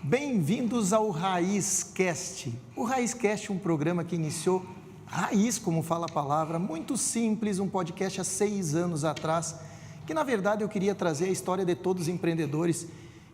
Bem-vindos ao RaízCast. O RaízCast é um programa que iniciou raiz, como fala a palavra, muito simples, um podcast há 6 anos atrás, que na verdade eu queria trazer a história de todos os empreendedores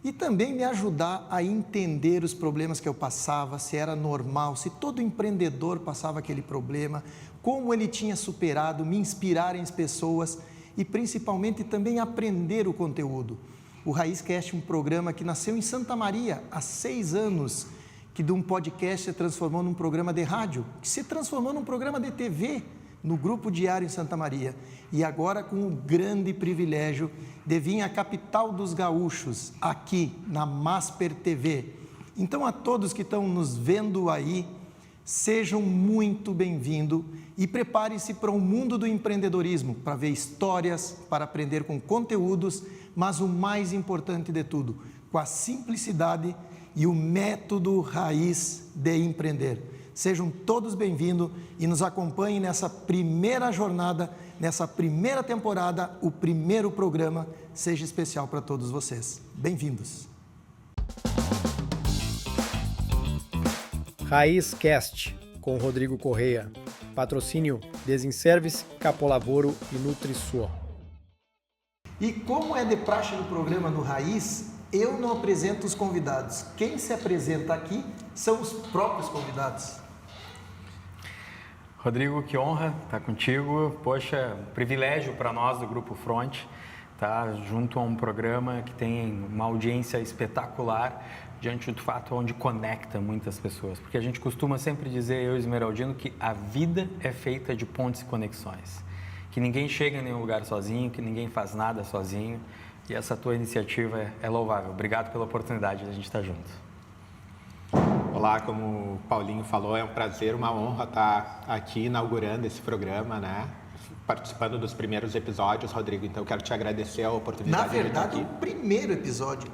e também me ajudar a entender os problemas que eu passava, se era normal, se todo empreendedor passava aquele problema, como ele tinha superado, me inspirar em pessoas e principalmente também aprender o conteúdo. O RaízCast é um programa que nasceu em Santa Maria há 6 anos, que de um podcast se transformou num programa de rádio, que se transformou num programa de TV, no Grupo Diário em Santa Maria. E agora com o grande privilégio de vir à capital dos gaúchos, aqui na Masper TV. Então a todos que estão nos vendo aí, sejam muito bem-vindos e preparem-se para o mundo do empreendedorismo, para ver histórias, para aprender com conteúdos, mas o mais importante de tudo, com a simplicidade e o método raiz de empreender. Sejam todos bem-vindos e nos acompanhem nessa primeira jornada, nessa primeira temporada, o primeiro programa seja especial para todos vocês. Bem-vindos! RaízCast, com Rodrigo Correia. Patrocínio Desinservice, Capolavoro e NutriSua. E como é de praxe no programa no Raiz, eu não apresento os convidados. Quem se apresenta aqui são os próprios convidados. Rodrigo, que honra estar contigo. Poxa, privilégio para nós do Grupo Front, tá junto a um programa que tem uma audiência espetacular diante do fato onde conecta muitas pessoas. Porque a gente costuma sempre dizer, eu e Esmeraldino, que a vida é feita de pontes e conexões. Que ninguém chega em nenhum lugar sozinho, que ninguém faz nada sozinho. E essa tua iniciativa é louvável. Obrigado pela oportunidade de a gente estar junto. Olá, como o Paulinho falou, é um prazer, uma honra estar aqui inaugurando esse programa, né? Participando dos primeiros episódios, Rodrigo. Então, quero te agradecer a oportunidade. Na verdade, o primeiro episódio,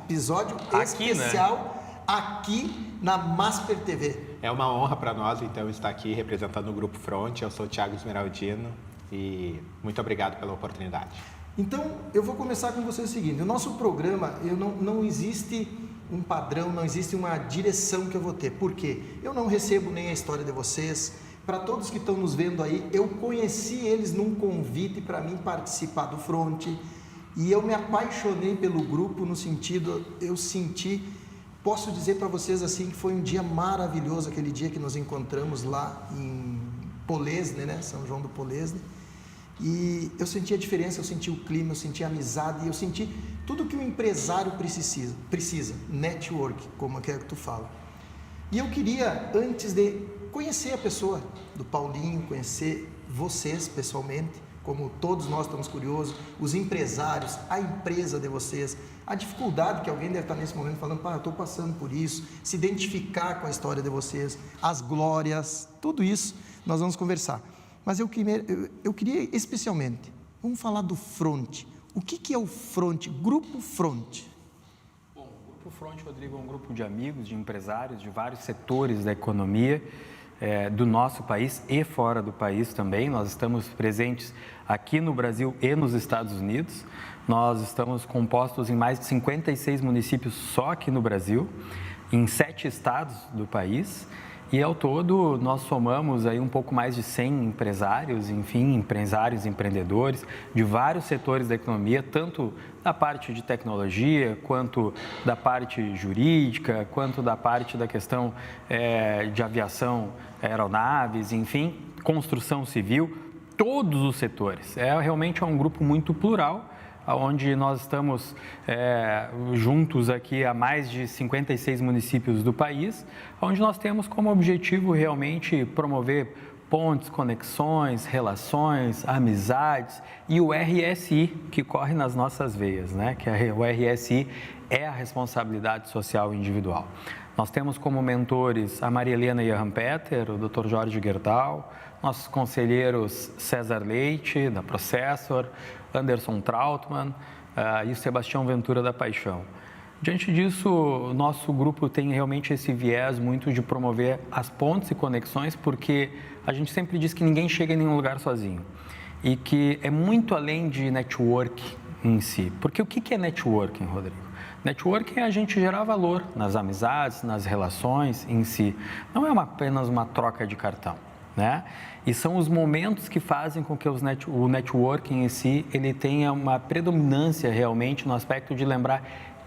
episódio aqui, especial, né? Aqui na Masper TV. É uma honra para nós, então, estar aqui representando o Grupo Front. Eu sou o Thiago Esmeraldino e muito obrigado pela oportunidade. Então, eu vou começar com você o seguinte, o nosso programa, não existe um padrão, não existe uma direção que eu vou ter. Por quê? Eu não recebo nem a história de vocês. Para todos que estão nos vendo aí, eu conheci eles num convite para mim participar do Front e eu me apaixonei pelo grupo no sentido, eu senti, posso dizer para vocês assim, que foi um dia maravilhoso, aquele dia que nos encontramos lá em Polesne, né? São João do Polesne. E eu senti a diferença, eu senti o clima, eu senti a amizade, eu senti tudo que um empresário precisa, network, como é que tu fala. E eu queria, antes de conhecer a pessoa do Paulinho, conhecer vocês pessoalmente, como todos nós estamos curiosos, os empresários, a empresa de vocês, a dificuldade que alguém deve estar nesse momento falando, eu estou passando por isso, se identificar com a história de vocês, as glórias, tudo isso nós vamos conversar. Mas eu queria especialmente, vamos falar do Front. O que é o Front, Grupo Front? Bom, o Grupo Front, Rodrigo, é um grupo de amigos, de empresários de vários setores da economia do nosso país e fora do país também. Nós estamos presentes aqui no Brasil e nos Estados Unidos. Nós estamos compostos em mais de 56 municípios só aqui no Brasil, em 7 estados do país. E ao todo nós somamos aí um pouco mais de 100 empresários, enfim, empresários, empreendedores de vários setores da economia, tanto da parte de tecnologia, quanto da parte jurídica, quanto da parte da questão de aviação, aeronaves, enfim, construção civil, todos os setores. Realmente é um grupo muito plural, onde nós estamos juntos aqui a mais de 56 municípios do país, onde nós temos como objetivo realmente promover pontes, conexões, relações, amizades e o RSI que corre nas nossas veias, né? Que o RSI é a responsabilidade social individual. Nós temos como mentores a Maria Helena Johan-Peter, o Dr. Jorge Gerdau, nossos conselheiros César Leite, da Processor, Anderson Trautmann e o Sebastião Ventura da Paixão. Diante disso, o nosso grupo tem realmente esse viés muito de promover as pontes e conexões, porque a gente sempre diz que ninguém chega em nenhum lugar sozinho e que é muito além de network em si. Porque o que é networking, Rodrigo? Networking é a gente gerar valor nas amizades, nas relações em si. Não é apenas uma troca de cartão, né? E são os momentos que fazem com que o networking em si ele tenha uma predominância realmente no aspecto de lembrar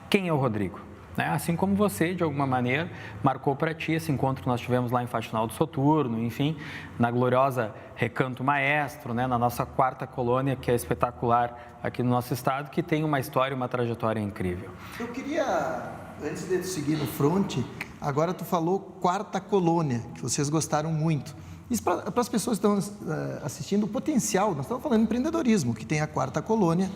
quem é o Rodrigo. Assim como você, de alguma maneira, marcou para ti esse encontro que nós tivemos lá em Faxinal do Soturno, enfim, na gloriosa Recanto Maestro, na nossa 4ª colônia, que é espetacular aqui no nosso estado, que tem uma história, uma trajetória incrível. Eu queria, antes de seguir no fronte, agora tu falou 4ª colônia, que vocês gostaram muito. Isso para as pessoas que estão assistindo, o potencial, nós estamos falando de empreendedorismo, que tem a 4ª colônia.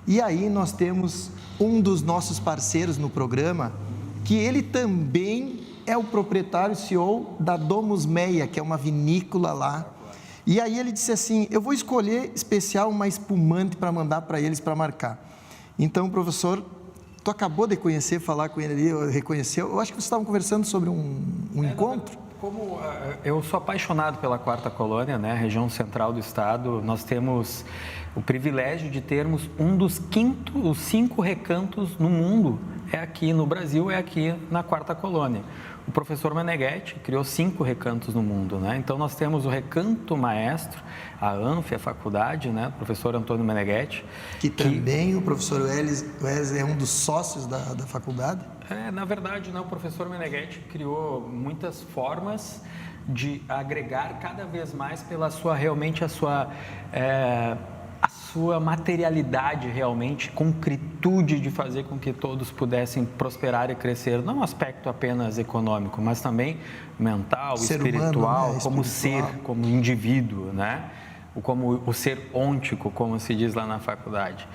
E aí nós temos um dos nossos parceiros no programa, que ele também é o proprietário CEO da Domus Meia, que é uma vinícola lá. E aí ele disse assim, eu vou escolher especial uma espumante para mandar para eles para marcar. Então, professor, tu acabou de conhecer, falar com ele ali, reconheceu. Eu acho que vocês estavam conversando sobre um encontro. Como eu sou apaixonado pela 4ª colônia, região central do estado, nós temos o privilégio de termos os 5 recantos no mundo, é aqui no Brasil, é aqui na 4ª colônia. O professor Meneghetti criou 5 recantos no mundo, Então nós temos o Recanto Maestro, a ANF, a faculdade, o professor Antônio Meneghetti. Que também o professor Wesley é um dos sócios da faculdade. Na verdade, o professor Meneghetti criou muitas formas de agregar cada vez mais pela sua, realmente, a sua materialidade, realmente, concretude de fazer com que todos pudessem prosperar e crescer, não no aspecto apenas econômico, mas também mental, espiritual, humano, como ser, como indivíduo, como o ser ôntico, como se diz lá na faculdade.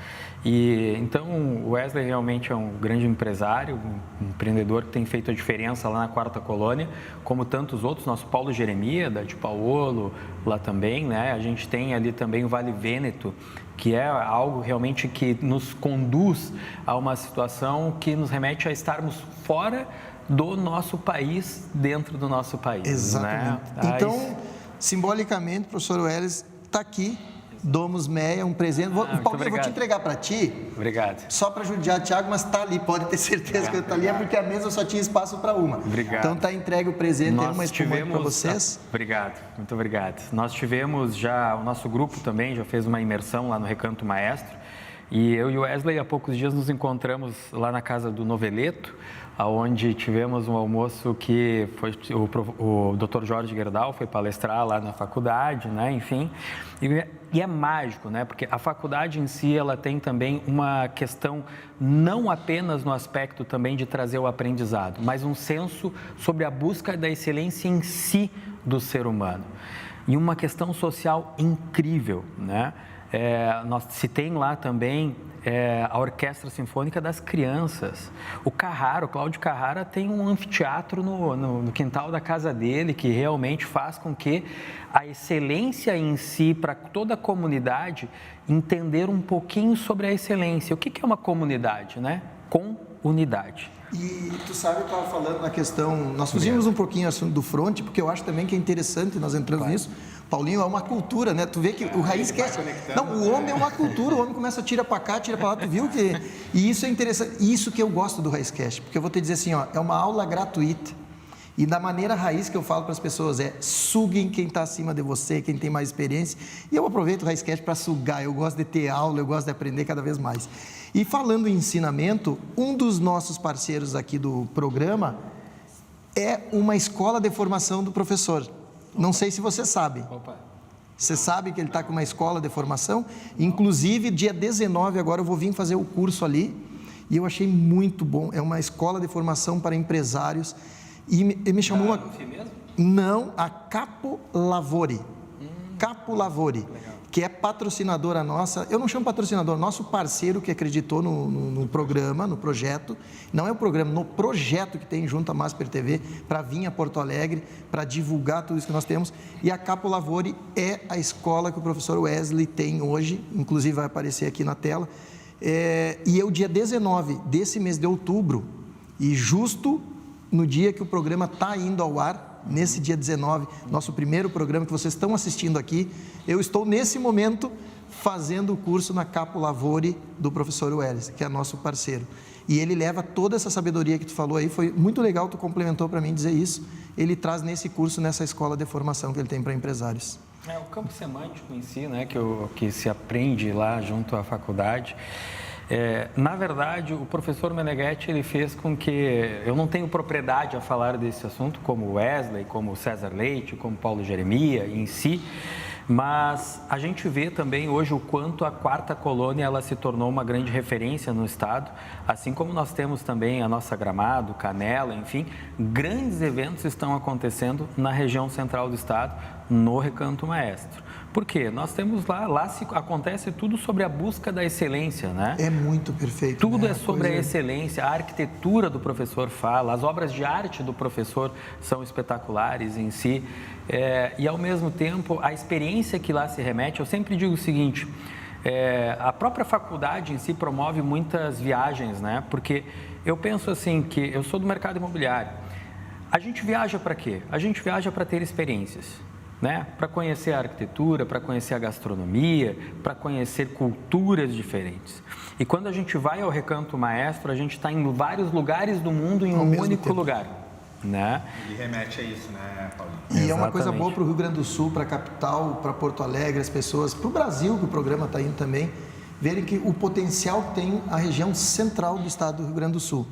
E então o Wesley realmente é um grande empresário, um empreendedor que tem feito a diferença lá na 4ª colônia, como tantos outros, nosso Paulo Jeremia, da de Paulo, lá também, A gente tem ali também o Vale Vêneto, que é algo realmente que nos conduz a uma situação que nos remete a estarmos fora do nosso país, dentro do nosso país. Exatamente. Então, simbolicamente, o professor Wesley está aqui, Domus Meia, um presente. Paulinho, eu vou te entregar para ti. Obrigado. Só para judiar o Thiago, mas está ali, pode ter certeza que está ali, é porque a mesa só tinha espaço para uma. Obrigado. Então está entregue o presente, tem uma espumante para vocês. Obrigado, muito obrigado. Nós tivemos já, o nosso grupo também já fez uma imersão lá no Recanto Maestro, e eu e o Wesley há poucos dias nos encontramos lá na casa do Noveleto, onde tivemos um almoço que foi o Dr. Jorge Gerdau foi palestrar lá na faculdade, enfim, e é mágico, porque a faculdade em si, ela tem também uma questão não apenas no aspecto também de trazer o aprendizado, mas um senso sobre a busca da excelência em si do ser humano, e uma questão social incrível, se tem lá também a Orquestra Sinfônica das Crianças. O Cláudio Carrara tem um anfiteatro no quintal da casa dele, que realmente faz com que a excelência em si, para toda a comunidade, entender um pouquinho sobre a excelência. O que é uma comunidade, Com unidade. E tu sabe, eu estava falando na questão, nós fugimos um pouquinho o assunto do front, porque eu acho também que é interessante, nós entramos nisso. Paulinho, é uma cultura, Tu vê que o Raiz Cast... Não, o homem é uma cultura, o homem começa a tirar para cá, tira para lá, tu viu que... E isso é interessante, isso que eu gosto do Raiz Cast, porque eu vou te dizer assim, é uma aula gratuita, e da maneira raiz que eu falo para as pessoas suguem quem está acima de você, quem tem mais experiência, e eu aproveito o Raiz Cast para sugar, eu gosto de ter aula, eu gosto de aprender cada vez mais. E falando em ensinamento, um dos nossos parceiros aqui do programa é uma escola de formação do professor. Não sei se você sabe. Você sabe que ele está com uma escola de formação? Inclusive, dia 19 agora eu vou vir fazer o curso ali e eu achei muito bom. É uma escola de formação para empresários e me chamou uma... Não, a Capo Lavori. Capo Lavori, que é patrocinadora nossa. Eu não chamo patrocinador, nosso parceiro que acreditou no programa, no projeto. Não é o programa, no projeto que tem junto à Masper TV para vir a Porto Alegre, para divulgar tudo isso que nós temos. E a Capo Lavori é a escola que o professor Wesley tem hoje, inclusive vai aparecer aqui na tela. E é o dia 19 desse mês de outubro, e justo no dia que o programa está indo ao ar, nesse dia 19, nosso primeiro programa que vocês estão assistindo aqui, eu estou nesse momento fazendo o curso na Capo Lavori do professor Welles, que é nosso parceiro. E ele leva toda essa sabedoria que tu falou aí, foi muito legal, tu complementou para mim dizer isso, ele traz nesse curso, nessa escola de formação que ele tem para empresários. O campo semântico em si, né, que se aprende lá junto à faculdade, na verdade, o professor Meneghetti, ele fez com que, eu não tenho propriedade a falar desse assunto, como Wesley, como César Leite, como Paulo Jeremia em si, mas a gente vê também hoje o quanto a Quarta Colônia ela se tornou uma grande referência no estado, assim como nós temos também a nossa Gramado, Canela, enfim, grandes eventos estão acontecendo na região central do estado, no Recanto Maestro. Por quê? Nós temos lá acontece tudo sobre a busca da excelência, né? É muito perfeito. Tudo né? é sobre a excelência, a arquitetura do professor fala, as obras de arte do professor são espetaculares em si, e ao mesmo tempo a experiência que lá se remete, eu sempre digo o seguinte, a própria faculdade em si promove muitas viagens, né? Porque eu penso assim, que eu sou do mercado imobiliário, a gente viaja para quê? A gente viaja para ter experiências. Né? Para conhecer a arquitetura, para conhecer a gastronomia, para conhecer culturas diferentes. E quando a gente vai ao Recanto Maestro, a gente está em vários lugares do mundo em um único lugar. Né? E remete a isso, né, Paulinho? E é uma Exatamente. coisa boa para o Rio Grande do Sul, para a capital, para Porto Alegre, as pessoas, para o Brasil, que o programa está indo também, verem que o potencial que tem a região central do estado do Rio Grande do Sul.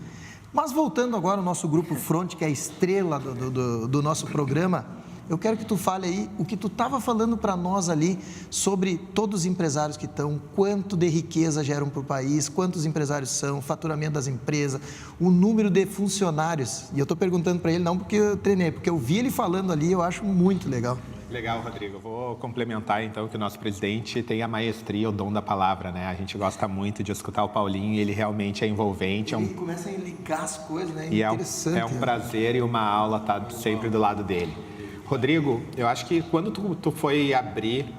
Mas voltando agora ao nosso Grupo Front, que é a estrela do nosso programa, eu quero que tu fale aí o que tu estava falando para nós ali sobre todos os empresários que estão, quanto de riqueza geram para o país, quantos empresários são, o faturamento das empresas, o número de funcionários. E eu estou perguntando para ele não porque eu treinei, porque eu vi ele falando ali, eu acho muito legal. Legal, Rodrigo. Eu vou complementar, então, que o nosso presidente tem a maestria, o dom da palavra, né? A gente gosta muito de escutar o Paulinho e ele realmente é envolvente. Ele começa a ligar as coisas, né? E interessante. É um prazer e uma aula estar sempre do lado dele. Rodrigo, eu acho que quando tu foi abrir,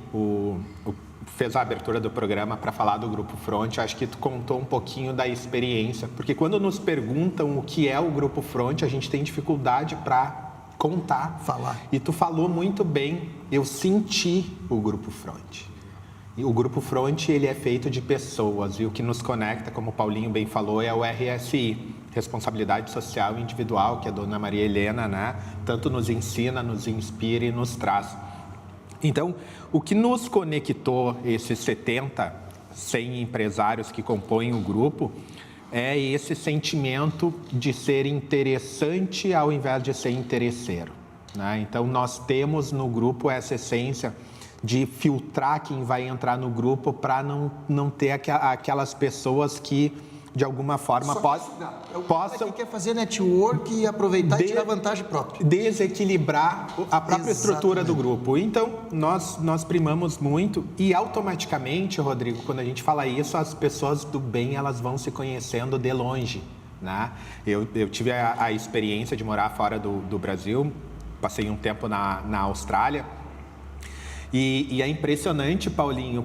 fez a abertura do programa para falar do Grupo Front, acho que tu contou um pouquinho da experiência, porque quando nos perguntam o que é o Grupo Front, a gente tem dificuldade para contar. Falar. E tu falou muito bem, eu senti o Grupo Front. E o Grupo Front, ele é feito de pessoas, e o que nos conecta, como o Paulinho bem falou, é o RSI, Responsabilidade Social Individual, que a dona Maria Helena, né, tanto nos ensina, nos inspira e nos traz. Então, o que nos conectou, esses 70, 100 empresários que compõem o grupo, é esse sentimento de ser interessante ao invés de ser interesseiro, né? Então, nós temos no grupo essa essência de filtrar quem vai entrar no grupo para não ter aquelas pessoas que, de alguma forma, possam... que quer fazer network e aproveitar e tirar vantagem própria. Desequilibrar a própria estrutura do grupo. Então, nós primamos muito e automaticamente, Rodrigo, quando a gente fala isso, as pessoas do bem, elas vão se conhecendo de longe, né? Eu tive a experiência de morar fora do Brasil, passei um tempo na Austrália e é impressionante, Paulinho,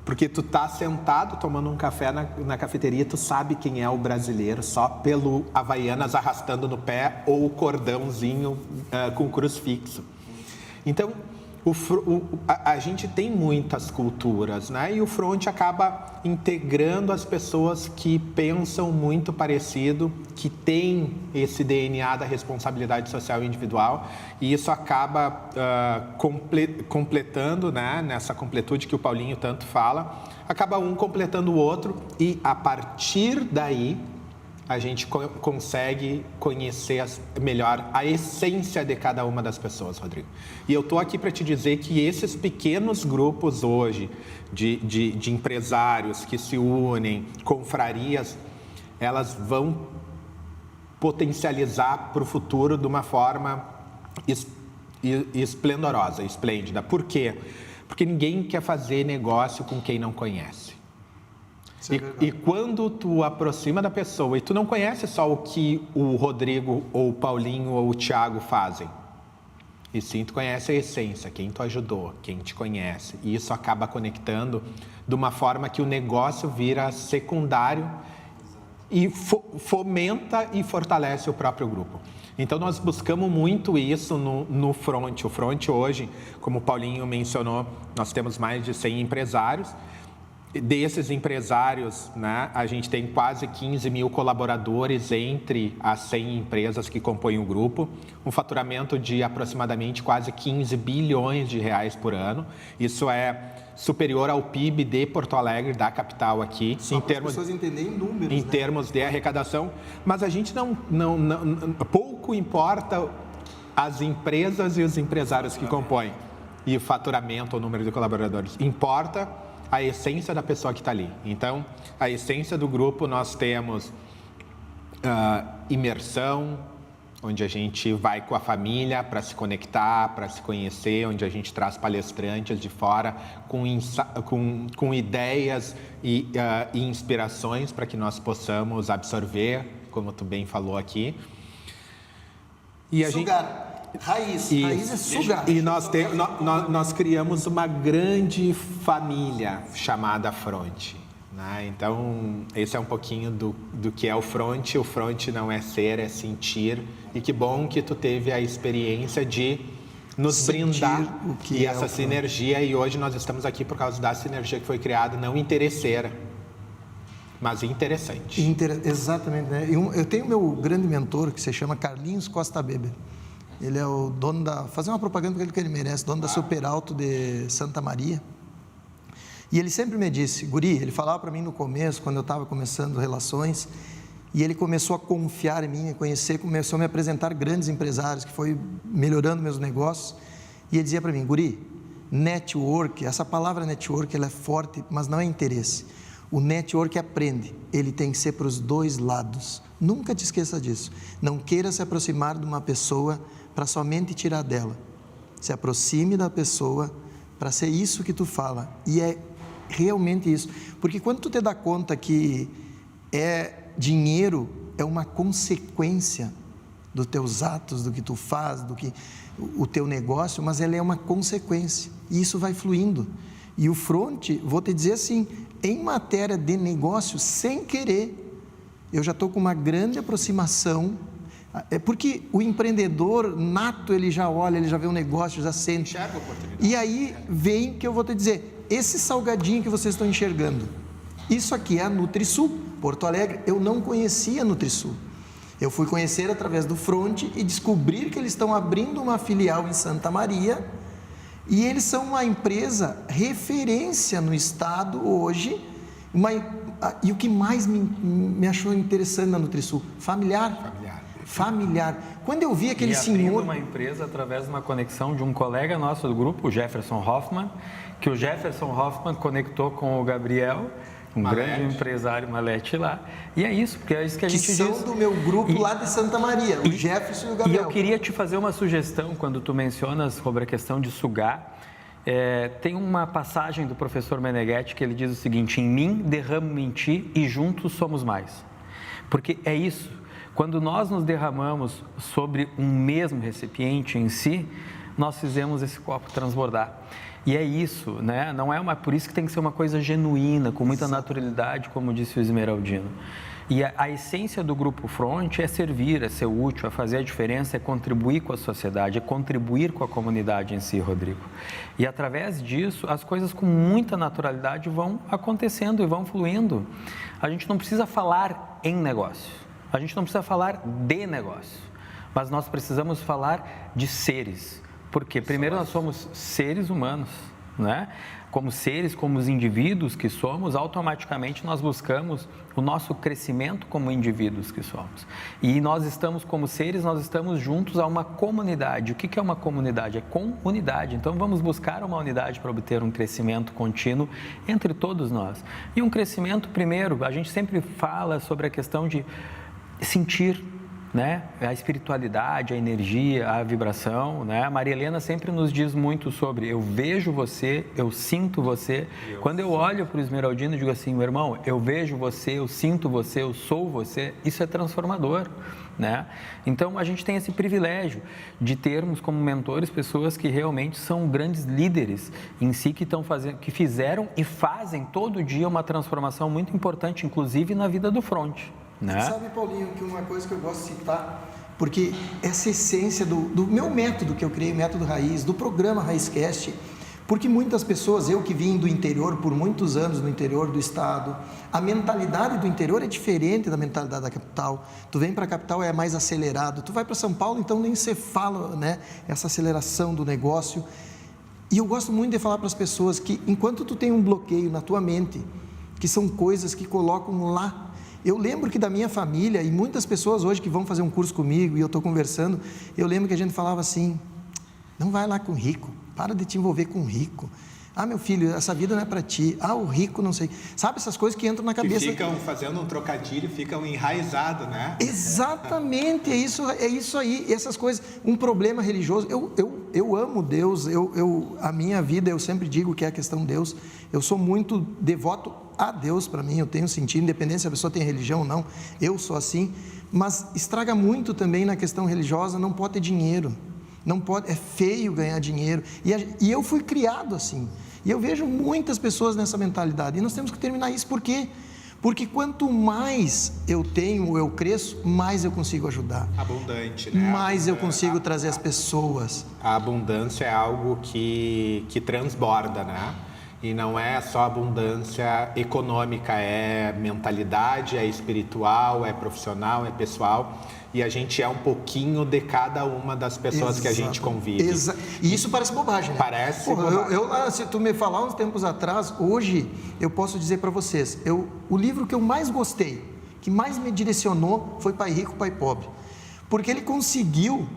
porque tu tá sentado tomando um café na cafeteria, tu sabe quem é o brasileiro só pelo Havaianas arrastando no pé ou o cordãozinho com crucifixo. Então, a gente tem muitas culturas, né? E o Front acaba integrando as pessoas que pensam muito parecido, que têm esse DNA da responsabilidade social individual, e isso acaba completando, né? Nessa completude que o Paulinho tanto fala, acaba um completando o outro, e a partir daí a gente consegue conhecer melhor a essência de cada uma das pessoas, Rodrigo. E eu estou aqui para te dizer que esses pequenos grupos hoje de empresários que se unem, confrarias, elas vão potencializar para o futuro de uma forma esplendorosa, esplêndida. Por quê? Porque ninguém quer fazer negócio com quem não conhece. E quando tu aproxima da pessoa e tu não conhece só o que o Rodrigo ou o Paulinho ou o Thiago fazem, e sim tu conhece a essência, quem tu ajudou, quem te conhece, e isso acaba conectando de uma forma que o negócio vira secundário e fomenta e fortalece o próprio grupo. Então, nós buscamos muito isso no Front. O Front hoje, como o Paulinho mencionou, nós temos mais de 100 empresários. Desses empresários, né, a gente tem quase 15 mil colaboradores entre as 100 empresas que compõem o grupo, um faturamento de aproximadamente quase 15 bilhões de reais por ano. Isso é superior ao PIB de Porto Alegre, da capital aqui, só para as pessoas entenderem números, em termos de arrecadação. Mas a gente não pouco importa as empresas e os empresários que compõem e o faturamento, o número de colaboradores. Importa a essência da pessoa que está ali. Então, a essência do grupo, nós temos imersão, onde a gente vai com a família para se conectar, para se conhecer, onde a gente traz palestrantes de fora com ideias e inspirações para que nós possamos absorver, como tu bem falou aqui. E a sugar. Raiz é sugar. E nós criamos uma grande família chamada Front. Né? Então, esse é um pouquinho do que é o Front. O Front não é ser, é sentir. E que bom que tu teve a experiência de nos sentir brindar e essa sinergia. E hoje nós estamos aqui por causa da sinergia que foi criada, não interesseira, mas interessante. Exatamente. Né? Eu tenho meu grande mentor, que se chama Carlinhos Costa Weber. Ele é o dono fazer uma propaganda para ele que ele merece, dono da Super Alto de Santa Maria. E ele sempre me disse, guri, ele falava para mim no começo, quando eu estava começando relações, e ele começou a confiar em mim, me conhecer, começou a me apresentar grandes empresários, que foi melhorando meus negócios, e ele dizia para mim, guri, network, essa palavra network, ela é forte, mas não é interesse. O network aprende, ele tem que ser para os dois lados. Nunca te esqueça disso. Não queira se aproximar de uma pessoa para somente tirar dela. Se aproxime da pessoa para ser isso que tu fala. E é realmente isso. Porque quando tu te dá conta que dinheiro é uma consequência dos teus atos, do que tu faz, o teu negócio, mas ela é uma consequência. E isso vai fluindo. E o Front, vou te dizer assim, em matéria de negócio, sem querer, eu já estou com uma grande aproximação, porque o empreendedor nato, ele já olha, ele já vê um negócio, já sente. E aí vem que eu vou te dizer, esse salgadinho que vocês estão enxergando, isso aqui é a NutriSul, Porto Alegre. Eu não conhecia a NutriSul. Eu fui conhecer através do Front e descobrir que eles estão abrindo uma filial em Santa Maria. E eles são uma empresa referência no estado hoje, e o que mais me achou interessante na NutriSul, familiar. Quando eu vi aquele senhor... uma empresa através de uma conexão de um colega nosso do grupo, o Jefferson Hoffman, que o Jefferson Hoffman conectou com o Gabriel, grande empresário Malete lá. E é isso, porque é isso que a gente diz. Que são do meu grupo lá de Santa Maria, o Jefferson e o Gabriel. E eu queria te fazer uma sugestão, quando tu mencionas sobre a questão de sugar. Tem uma passagem do professor Meneghetti que ele diz o seguinte, em mim derramo em ti e juntos somos mais. Porque é isso, quando nós nos derramamos sobre um mesmo recipiente em si, nós fizemos esse copo transbordar. E é isso, né? Por isso que tem que ser uma coisa genuína, com muita naturalidade, como disse o Esmeraldino. E a essência do Grupo Front é servir, é ser útil, é fazer a diferença, é contribuir com a sociedade, é contribuir com a comunidade em si, Rodrigo. E através disso, as coisas com muita naturalidade vão acontecendo e vão fluindo. A gente não precisa falar em negócio, a gente não precisa falar de negócio, mas nós precisamos falar de seres. Porque primeiro nós somos seres humanos, né? Como seres, como os indivíduos que somos, automaticamente nós buscamos o nosso crescimento como indivíduos que somos. E nós estamos como seres, nós estamos juntos a uma comunidade. O que é uma comunidade? É comunidade. Então vamos buscar uma unidade para obter um crescimento contínuo entre todos nós. E um crescimento, primeiro, a gente sempre fala sobre a questão de sentir, né? A espiritualidade, a energia, a vibração, né? A Maria Helena sempre nos diz muito sobre eu vejo você, eu sinto você. Quando eu olho para o Esmeraldino e digo assim, meu irmão, eu vejo você, eu sinto você, eu sou você, isso é transformador, né? Então a gente tem esse privilégio de termos como mentores pessoas que realmente são grandes líderes em si, que fizeram e fazem todo dia uma transformação muito importante, inclusive na vida do Front. né? Sabe, Paulinho, que uma coisa que eu gosto de citar, porque essa essência do meu método que eu criei, método Raiz, do programa RaizCast, porque muitas pessoas, eu que vim do interior por muitos anos, no interior do estado, a mentalidade do interior é diferente da mentalidade da capital. Tu vem para a capital, é mais acelerado. Tu vai para São Paulo, então nem se fala, né, essa aceleração do negócio. E eu gosto muito de falar para as pessoas que enquanto tu tem um bloqueio na tua mente, que são coisas que colocam lá. Eu lembro que da minha família, e muitas pessoas hoje que vão fazer um curso comigo, e eu estou conversando, eu lembro que a gente falava assim, não vai lá com rico, para de te envolver com rico. Ah, meu filho, essa vida não é para ti. Ah, o rico, não sei. Sabe, essas coisas que entram na cabeça. Que ficam fazendo um trocadilho, ficam enraizados, né? Exatamente, é isso aí. Essas coisas, um problema religioso. Eu amo Deus, a minha vida, eu sempre digo que é a questão de Deus. Eu sou muito devoto a Deus para mim, eu tenho sentido, independente se a pessoa tem religião ou não, eu sou assim. Mas estraga muito também na questão religiosa, não pode ter dinheiro. Não pode, é feio ganhar dinheiro. E eu fui criado assim. E eu vejo muitas pessoas nessa mentalidade. E nós temos que terminar isso. Por quê? Porque quanto mais eu tenho, eu cresço, mais eu consigo ajudar. Abundante, né? Mais eu consigo trazer as pessoas. A abundância é algo que transborda, né? E não é só abundância econômica, é mentalidade, é espiritual, é profissional, é pessoal. E a gente é um pouquinho de cada uma das pessoas que a gente convive. E isso parece bobagem, né? Parece bobagem. Se tu me falar uns tempos atrás, hoje eu posso dizer para vocês, o livro que eu mais gostei, que mais me direcionou, foi Pai Rico, Pai Pobre. Porque ele conseguiu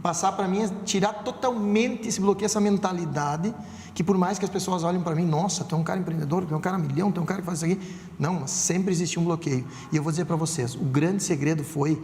passar para mim, tirar totalmente esse bloqueio, essa mentalidade, que por mais que as pessoas olhem para mim, nossa, tu é um cara empreendedor, tu é um cara milhão, tu é um cara que faz isso aqui. Não, mas sempre existiu um bloqueio. E eu vou dizer para vocês, o grande segredo foi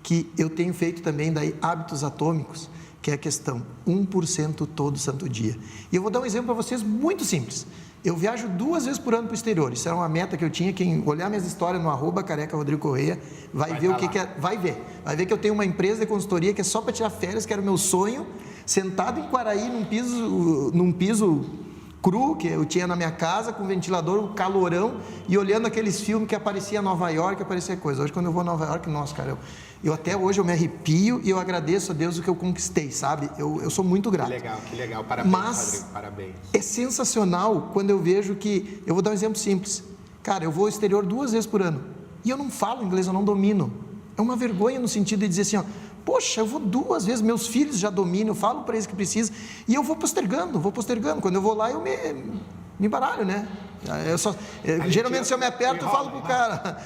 que eu tenho feito também daí hábitos atômicos, que é a questão 1% todo santo dia. E eu vou dar um exemplo para vocês muito simples. Eu viajo 2 vezes por ano para o exterior. Isso era uma meta que eu tinha. Quem olhar minhas histórias no @careca Rodrigo Correia vai ver o que é. Vai ver que eu tenho uma empresa de consultoria que é só para tirar férias, que era o meu sonho, sentado em Quaraí, num piso cru que eu tinha na minha casa, com ventilador, um calorão, e olhando aqueles filmes que aparecia Nova York, aparecia coisa. Hoje, quando eu vou a Nova York, nossa, cara, eu até hoje eu me arrepio e eu agradeço a Deus o que eu conquistei, sabe? Eu sou muito grato. Que legal. Parabéns, mas Rodrigo, parabéns. É sensacional quando eu vejo que... Eu vou dar um exemplo simples. Cara, eu vou ao exterior 2 vezes por ano e eu não falo inglês, eu não domino. É uma vergonha no sentido de dizer assim, ó, poxa, eu vou 2 vezes, meus filhos já dominam, eu falo para eles que precisa, e eu vou postergando. Quando eu vou lá, eu me baralho, né? Geralmente, se eu me aperto, eu falo pro cara,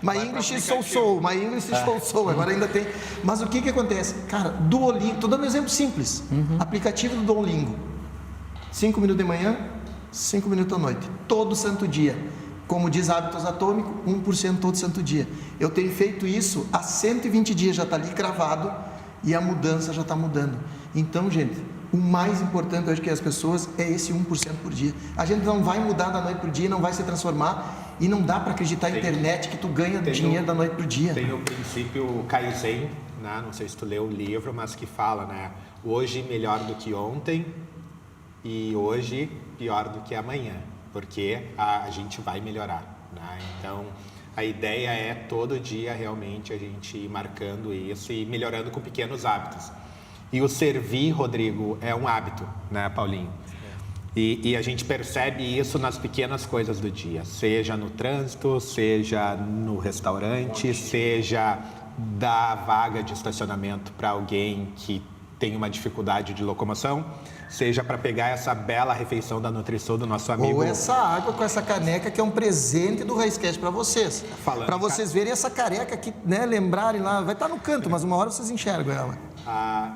my English is so. Agora ainda tem. Mas o que acontece? Cara, Duolingo, estou dando um exemplo simples. Aplicativo do Duolingo. 5 minutos de manhã, 5 minutos à noite. Todo santo dia. Como diz Hábitos Atômicos, 1% todo santo dia. Eu tenho feito isso há 120 dias, já está ali gravado, e a mudança já está mudando. Então, gente, o mais importante hoje que as pessoas é esse 1% por dia. A gente não vai mudar da noite para o dia, não vai se transformar, e não dá para acreditar na internet que tu ganha dinheiro da noite para o dia. Tem o princípio Kaizen, né? Não sei se tu leu o livro, mas que fala, né? Hoje melhor do que ontem e hoje pior do que amanhã, porque a gente vai melhorar, né? Então, a ideia é todo dia realmente a gente ir marcando isso e melhorando com pequenos hábitos. E o servir, Rodrigo, é um hábito, né, Paulinho? E a gente percebe isso nas pequenas coisas do dia, seja no trânsito, seja no restaurante, seja dar vaga de estacionamento para alguém que tem uma dificuldade de locomoção, seja para pegar essa bela refeição da Nutrisul do nosso amigo. Ou essa água com essa caneca que é um presente do RaizCast para vocês. Para vocês verem essa careca aqui, né, lembrarem lá, vai estar no canto, mas uma hora vocês enxergam ela.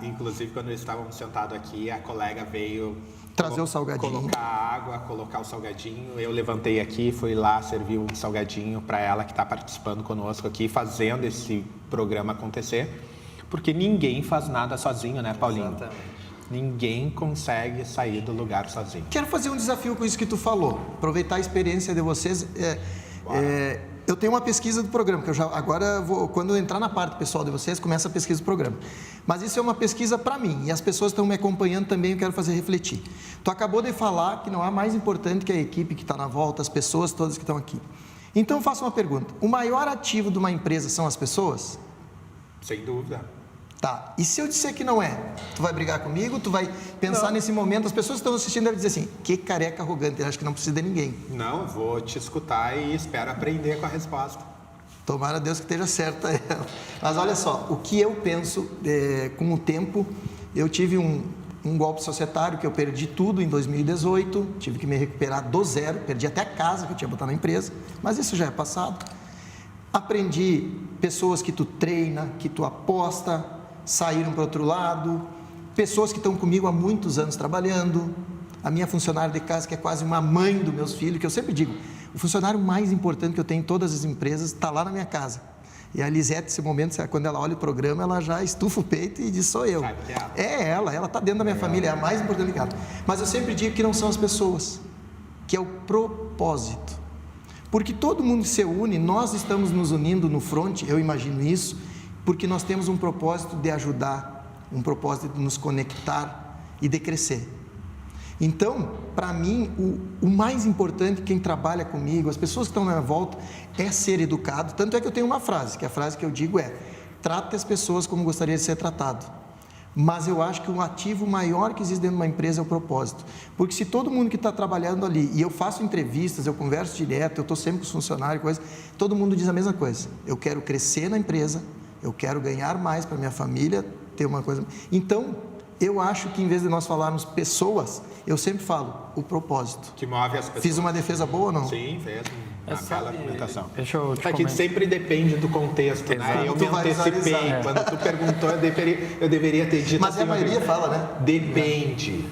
Inclusive, quando estávamos sentados aqui, a colega veio trazer o salgadinho, colocar a água, colocar o salgadinho. Eu levantei aqui, fui lá, servi um salgadinho para ela que está participando conosco aqui, fazendo esse programa acontecer. Porque ninguém faz nada sozinho, né, Paulinho? Exatamente. Ninguém consegue sair do lugar sozinho. Quero fazer um desafio com isso que tu falou, aproveitar a experiência de vocês. Eu tenho uma pesquisa do programa, que eu já agora vou, quando eu entrar na parte pessoal de vocês, começa a pesquisa do programa. Mas isso é uma pesquisa para mim, e as pessoas estão me acompanhando também, eu quero fazer refletir. Tu acabou de falar que não há mais importante que a equipe que está na volta, as pessoas todas que estão aqui. Então, eu faço uma pergunta. O maior ativo de uma empresa são as pessoas? Sem dúvida. Tá. E se eu disser que não é? Tu vai brigar comigo? Tu vai pensar nesse momento? As pessoas que estão assistindo devem dizer assim, que careca arrogante, eu acho que não precisa de ninguém. Não, eu vou te escutar e espero aprender com a resposta. Tomara a Deus que esteja certa ela. Mas olha só, o que eu penso, com o tempo, eu tive um golpe societário que eu perdi tudo em 2018, tive que me recuperar do zero, perdi até a casa que eu tinha botado na empresa, mas isso já é passado. Aprendi pessoas que tu treina, que tu aposta, saíram para o outro lado, pessoas que estão comigo há muitos anos trabalhando, a minha funcionária de casa que é quase uma mãe dos meus filhos, que eu sempre digo, o funcionário mais importante que eu tenho em todas as empresas está lá na minha casa. E a Lisete, nesse momento, quando ela olha o programa, ela já estufa o peito e diz, sou eu. É ela está dentro da minha família, é a mais importante que ela. Mas eu sempre digo que não são as pessoas, que é o propósito. Porque todo mundo se une, nós estamos nos unindo no front, eu imagino isso, porque nós temos um propósito de ajudar, um propósito de nos conectar e de crescer. Então, para mim, o mais importante, quem trabalha comigo, as pessoas que estão na minha volta, é ser educado. Tanto é que eu tenho uma frase, que a frase que eu digo é, trate as pessoas como gostaria de ser tratado. Mas eu acho que o ativo maior que existe dentro de uma empresa é o propósito. Porque se todo mundo que está trabalhando ali, e eu faço entrevistas, eu converso direto, eu estou sempre com os funcionários, coisa, todo mundo diz a mesma coisa. Eu quero crescer na empresa, eu quero ganhar mais para minha família, ter uma coisa... Então, eu acho que em vez de nós falarmos pessoas, eu sempre falo o propósito. Que move as pessoas. Fiz uma defesa boa ou não? Sim, fez uma bela argumentação. Deixa eu te Aqui sempre depende do contexto, né? Eu me antecipei. Quando tu perguntou, eu deveria ter dito. Mas assim, a maioria fala, né? Depende.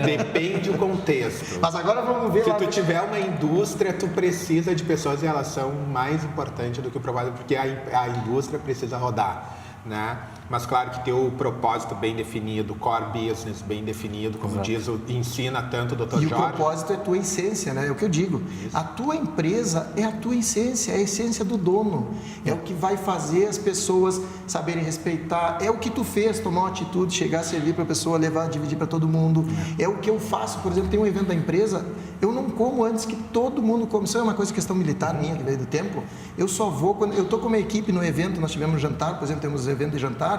Depende o contexto. Mas agora vamos ver. Se tu tiver uma indústria, tu precisa de pessoas e elas são mais importantes do que o propósito, porque a indústria precisa rodar, né? Mas claro que ter o propósito bem definido, core business bem definido, como diz, ensina tanto o Dr. Jorge. E o propósito é a tua essência, né? É o que eu digo. Isso. A tua empresa é a tua essência, é a essência do dono. É o que vai fazer as pessoas saberem respeitar. É o que tu fez, tomar uma atitude, chegar a servir para a pessoa, levar, dividir para todo mundo. É o que eu faço, por exemplo, tem um evento da empresa, eu não como antes que todo mundo come. Isso é uma coisa, questão militar minha, que veio do tempo. Eu só vou quando eu estou com uma equipe no evento, nós tivemos um jantar, por exemplo, temos um evento de jantar,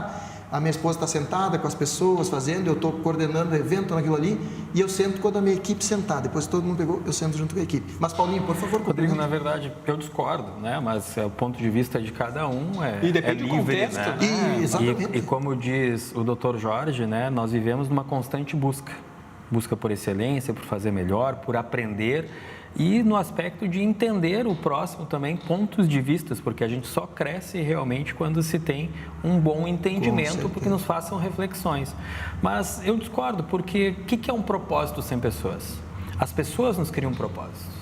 a minha esposa está sentada com as pessoas fazendo, eu estou coordenando o evento naquilo ali, e eu sento quando a minha equipe sentar, depois que todo mundo pegou, eu sento junto com a equipe. Mas Paulinho, por favor, Rodrigo, na verdade, eu discordo, né? Mas o ponto de vista de cada um e depende livre, do contexto, né? Exatamente. E como diz o Dr. Jorge, né? Nós vivemos numa constante busca por excelência, por fazer melhor, por aprender, e no aspecto de entender o próximo também, pontos de vistas, porque a gente só cresce realmente quando se tem um bom entendimento, porque nos façam reflexões. Mas eu discordo, porque o que é um propósito sem pessoas? As pessoas nos criam propósitos,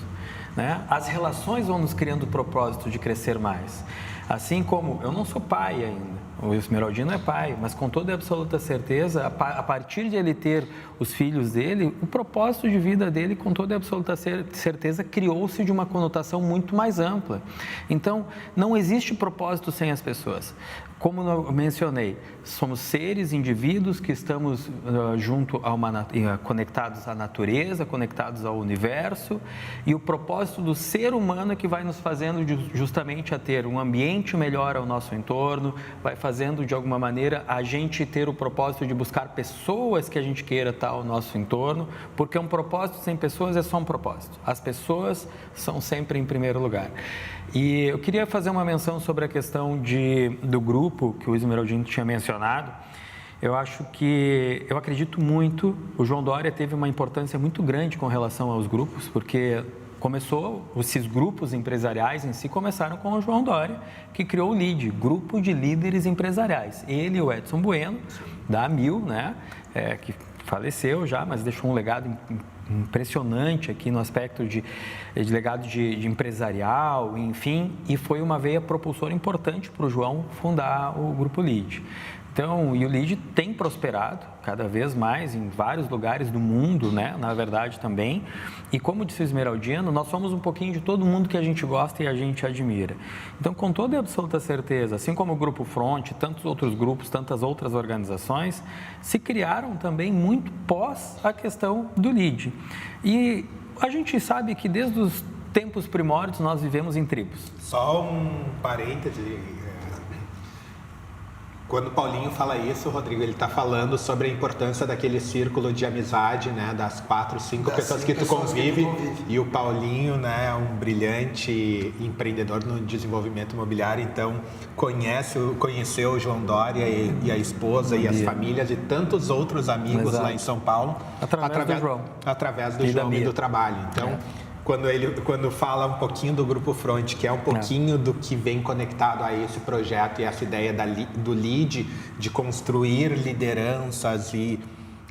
né? As relações vão nos criando o propósito de crescer mais. Assim como eu não sou pai ainda, o Esmeraldino é pai, mas com toda a absoluta certeza, a partir de ele ter os filhos dele, o propósito de vida dele, com toda a absoluta certeza, criou-se de uma conotação muito mais ampla. Então, não existe propósito sem as pessoas. Como eu mencionei, somos seres, indivíduos que estamos conectados à natureza, conectados ao universo, e o propósito do ser humano é que vai nos fazendo justamente a ter um ambiente melhor ao nosso entorno, vai fazendo de alguma maneira a gente ter o propósito de buscar pessoas que a gente queira estar ao nosso entorno, porque um propósito sem pessoas é só um propósito. As pessoas são sempre em primeiro lugar. E eu queria fazer uma menção sobre a questão do grupo que o Esmeraldino tinha mencionado. Eu acredito muito, o João Dória teve uma importância muito grande com relação aos grupos, porque esses grupos empresariais em si começaram com o João Dória, que criou o LEAD, Grupo de Líderes Empresariais. Ele e o Edson Bueno, da Amil, né, que faleceu já, mas deixou um legado impressionante aqui no aspecto de legado de empresarial, enfim, e foi uma veia propulsora importante para o João fundar o Grupo LEAD. Então, e o LEAD tem prosperado cada vez mais em vários lugares do mundo, né? Na verdade também. E como disse o Esmeraldino, nós somos um pouquinho de todo mundo que a gente gosta e a gente admira. Então, com toda e absoluta certeza, assim como o Grupo Front, tantos outros grupos, tantas outras organizações, se criaram também muito pós a questão do LEAD. E a gente sabe que desde os tempos primórdios nós vivemos em tribos. Só um parêntese. Quando o Paulinho fala isso, Rodrigo, ele está falando sobre a importância daquele círculo de amizade, né? Das 4, 5 pessoas que tu convive. E o Paulinho, né, é um brilhante empreendedor no desenvolvimento imobiliário, então conheceu o João Dória e a esposa e as famílias e tantos outros amigos lá em São Paulo. Através do João e do trabalho. Então, quando fala um pouquinho do Grupo Front, que é um pouquinho do que vem conectado a esse projeto e essa ideia do LEAD, de construir lideranças e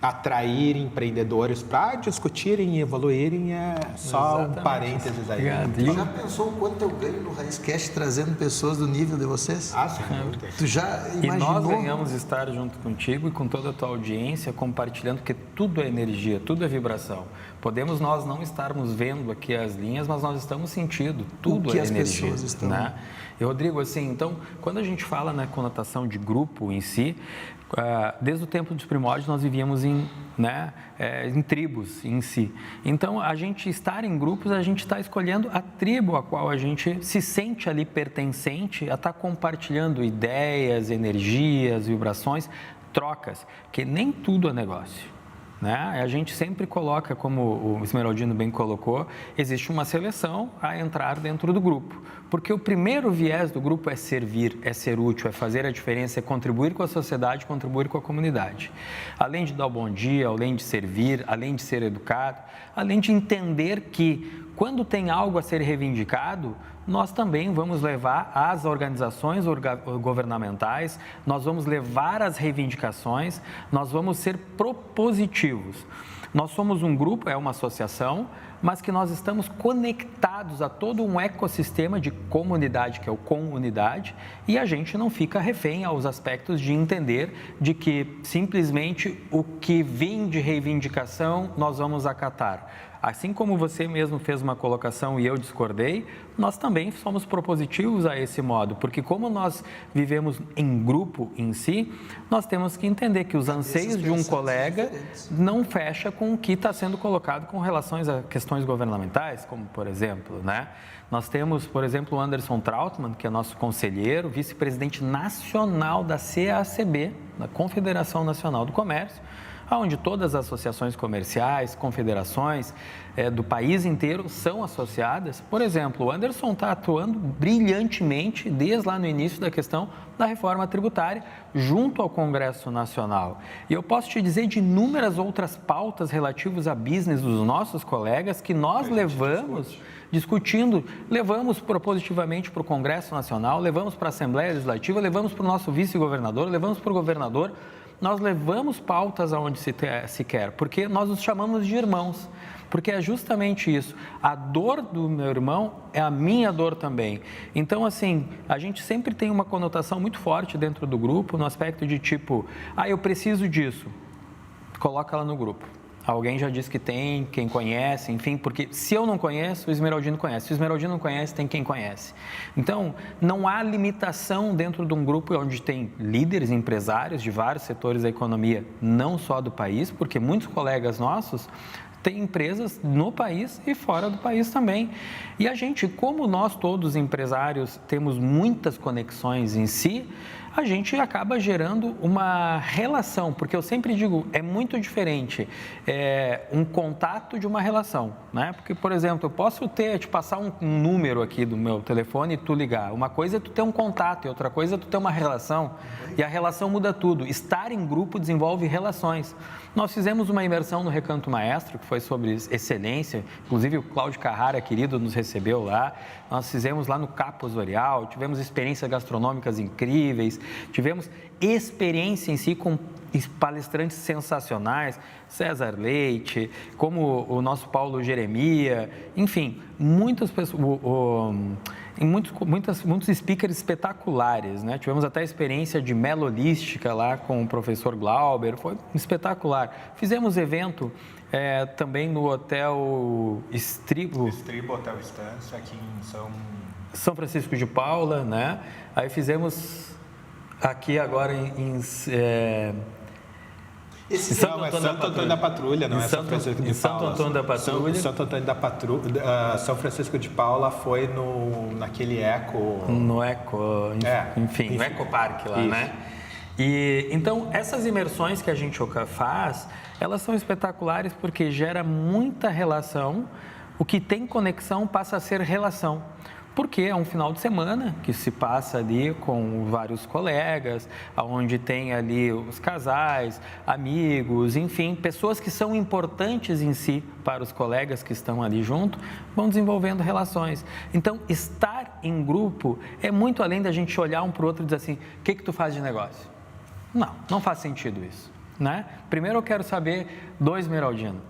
atrair empreendedores para discutirem e evoluírem, é só um parênteses aí. Tu já pensou o quanto eu ganho no Raizcast trazendo pessoas do nível de vocês? Sim. Tu já imaginou? E nós ganhamos estar junto contigo e com toda a tua audiência, compartilhando, porque tudo é energia, tudo é vibração. Podemos nós não estarmos vendo aqui as linhas, mas nós estamos sentindo, tudo é energia. As pessoas estão... né? E, Rodrigo, assim, então, quando a gente fala na conotação de grupo em si, desde o tempo dos primórdios nós vivíamos em tribos em si. Então, a gente estar em grupos, a gente está escolhendo a tribo a qual a gente se sente ali pertencente, a estar compartilhando ideias, energias, vibrações, trocas, que nem tudo é negócio. Né? A gente sempre coloca, como o Esmeraldino bem colocou, existe uma seleção a entrar dentro do grupo. Porque o primeiro viés do grupo é servir, é ser útil, é fazer a diferença, é contribuir com a sociedade, contribuir com a comunidade. Além de dar o bom dia, além de servir, além de ser educado, além de entender que quando tem algo a ser reivindicado, nós também vamos levar as organizações governamentais, nós vamos levar as reivindicações, nós vamos ser propositivos. Nós somos um grupo, é uma associação, mas que nós estamos conectados a todo um ecossistema de comunidade, que é o comunidade, e a gente não fica refém aos aspectos de entender de que simplesmente o que vem de reivindicação nós vamos acatar. Assim como você mesmo fez uma colocação e eu discordei, nós também somos propositivos a esse modo, porque como nós vivemos em grupo em si, nós temos que entender que os anseios de um colega não fecha com o que está sendo colocado com relação a questões governamentais, como por exemplo, né? Nós temos, por exemplo, o Anderson Trautmann, que é nosso conselheiro, vice-presidente nacional da CACB, da Confederação Nacional do Comércio, onde todas as associações comerciais, confederações do país inteiro são associadas. Por exemplo, o Anderson está atuando brilhantemente desde lá no início da questão da reforma tributária, junto ao Congresso Nacional. E eu posso te dizer de inúmeras outras pautas relativas a business dos nossos colegas que nós levamos... levamos propositivamente para o Congresso Nacional, levamos para a Assembleia Legislativa, levamos para o nosso vice-governador, levamos para o governador, nós levamos pautas aonde se quer, porque nós nos chamamos de irmãos, porque é justamente isso, a dor do meu irmão é a minha dor também. Então, assim, a gente sempre tem uma conotação muito forte dentro do grupo, no aspecto de tipo, eu preciso disso, coloca ela no grupo. Alguém já disse que tem, quem conhece, enfim, porque se eu não conheço, o Esmeraldino conhece. Se o Esmeraldino não conhece, tem quem conhece. Então, não há limitação dentro de um grupo onde tem líderes, empresários de vários setores da economia, não só do país, porque muitos colegas nossos têm empresas no país e fora do país também. E a gente, como nós todos empresários temos muitas conexões em si, a gente acaba gerando uma relação, porque eu sempre digo, é muito diferente um contato de uma relação, né? Porque, por exemplo, eu posso te passar um número aqui do meu telefone e tu ligar. Uma coisa é tu ter um contato e outra coisa é tu ter uma relação. E a relação muda tudo. Estar em grupo desenvolve relações. Nós fizemos uma imersão no Recanto Maestro, que foi sobre excelência, inclusive o Cláudio Carrara, querido, nos recebeu lá. Nós fizemos lá no Capo Zorial, tivemos experiências gastronômicas incríveis, tivemos experiência em si com palestrantes sensacionais, César Leite, como o nosso Paulo Jeremia, enfim, muitas pessoas... muitos speakers espetaculares, né? Tivemos até a experiência de melodística lá com o professor Glauber, foi espetacular. Fizemos evento também no Hotel Estribo. Estribo Hotel Estância, aqui em São Francisco de Paula, né? Aí fizemos aqui agora Não, é Santo Antônio da Patrulha, não é São Francisco de Paula. Santo Antônio da Patrulha. Santo Antônio da Patrulha. São Francisco de Paula foi naquele Eco... No Eco, enfim, no Eco Parque lá, né? E então, essas imersões que a gente faz, elas são espetaculares porque gera muita relação. O que tem conexão passa a ser relação. Porque é um final de semana que se passa ali com vários colegas, onde tem ali os casais, amigos, enfim, pessoas que são importantes em si para os colegas que estão ali junto, vão desenvolvendo relações. Então, estar em grupo é muito além da gente olhar um para o outro e dizer assim, o que tu faz de negócio? Não faz sentido isso, né? Primeiro eu quero saber do esmeraldino.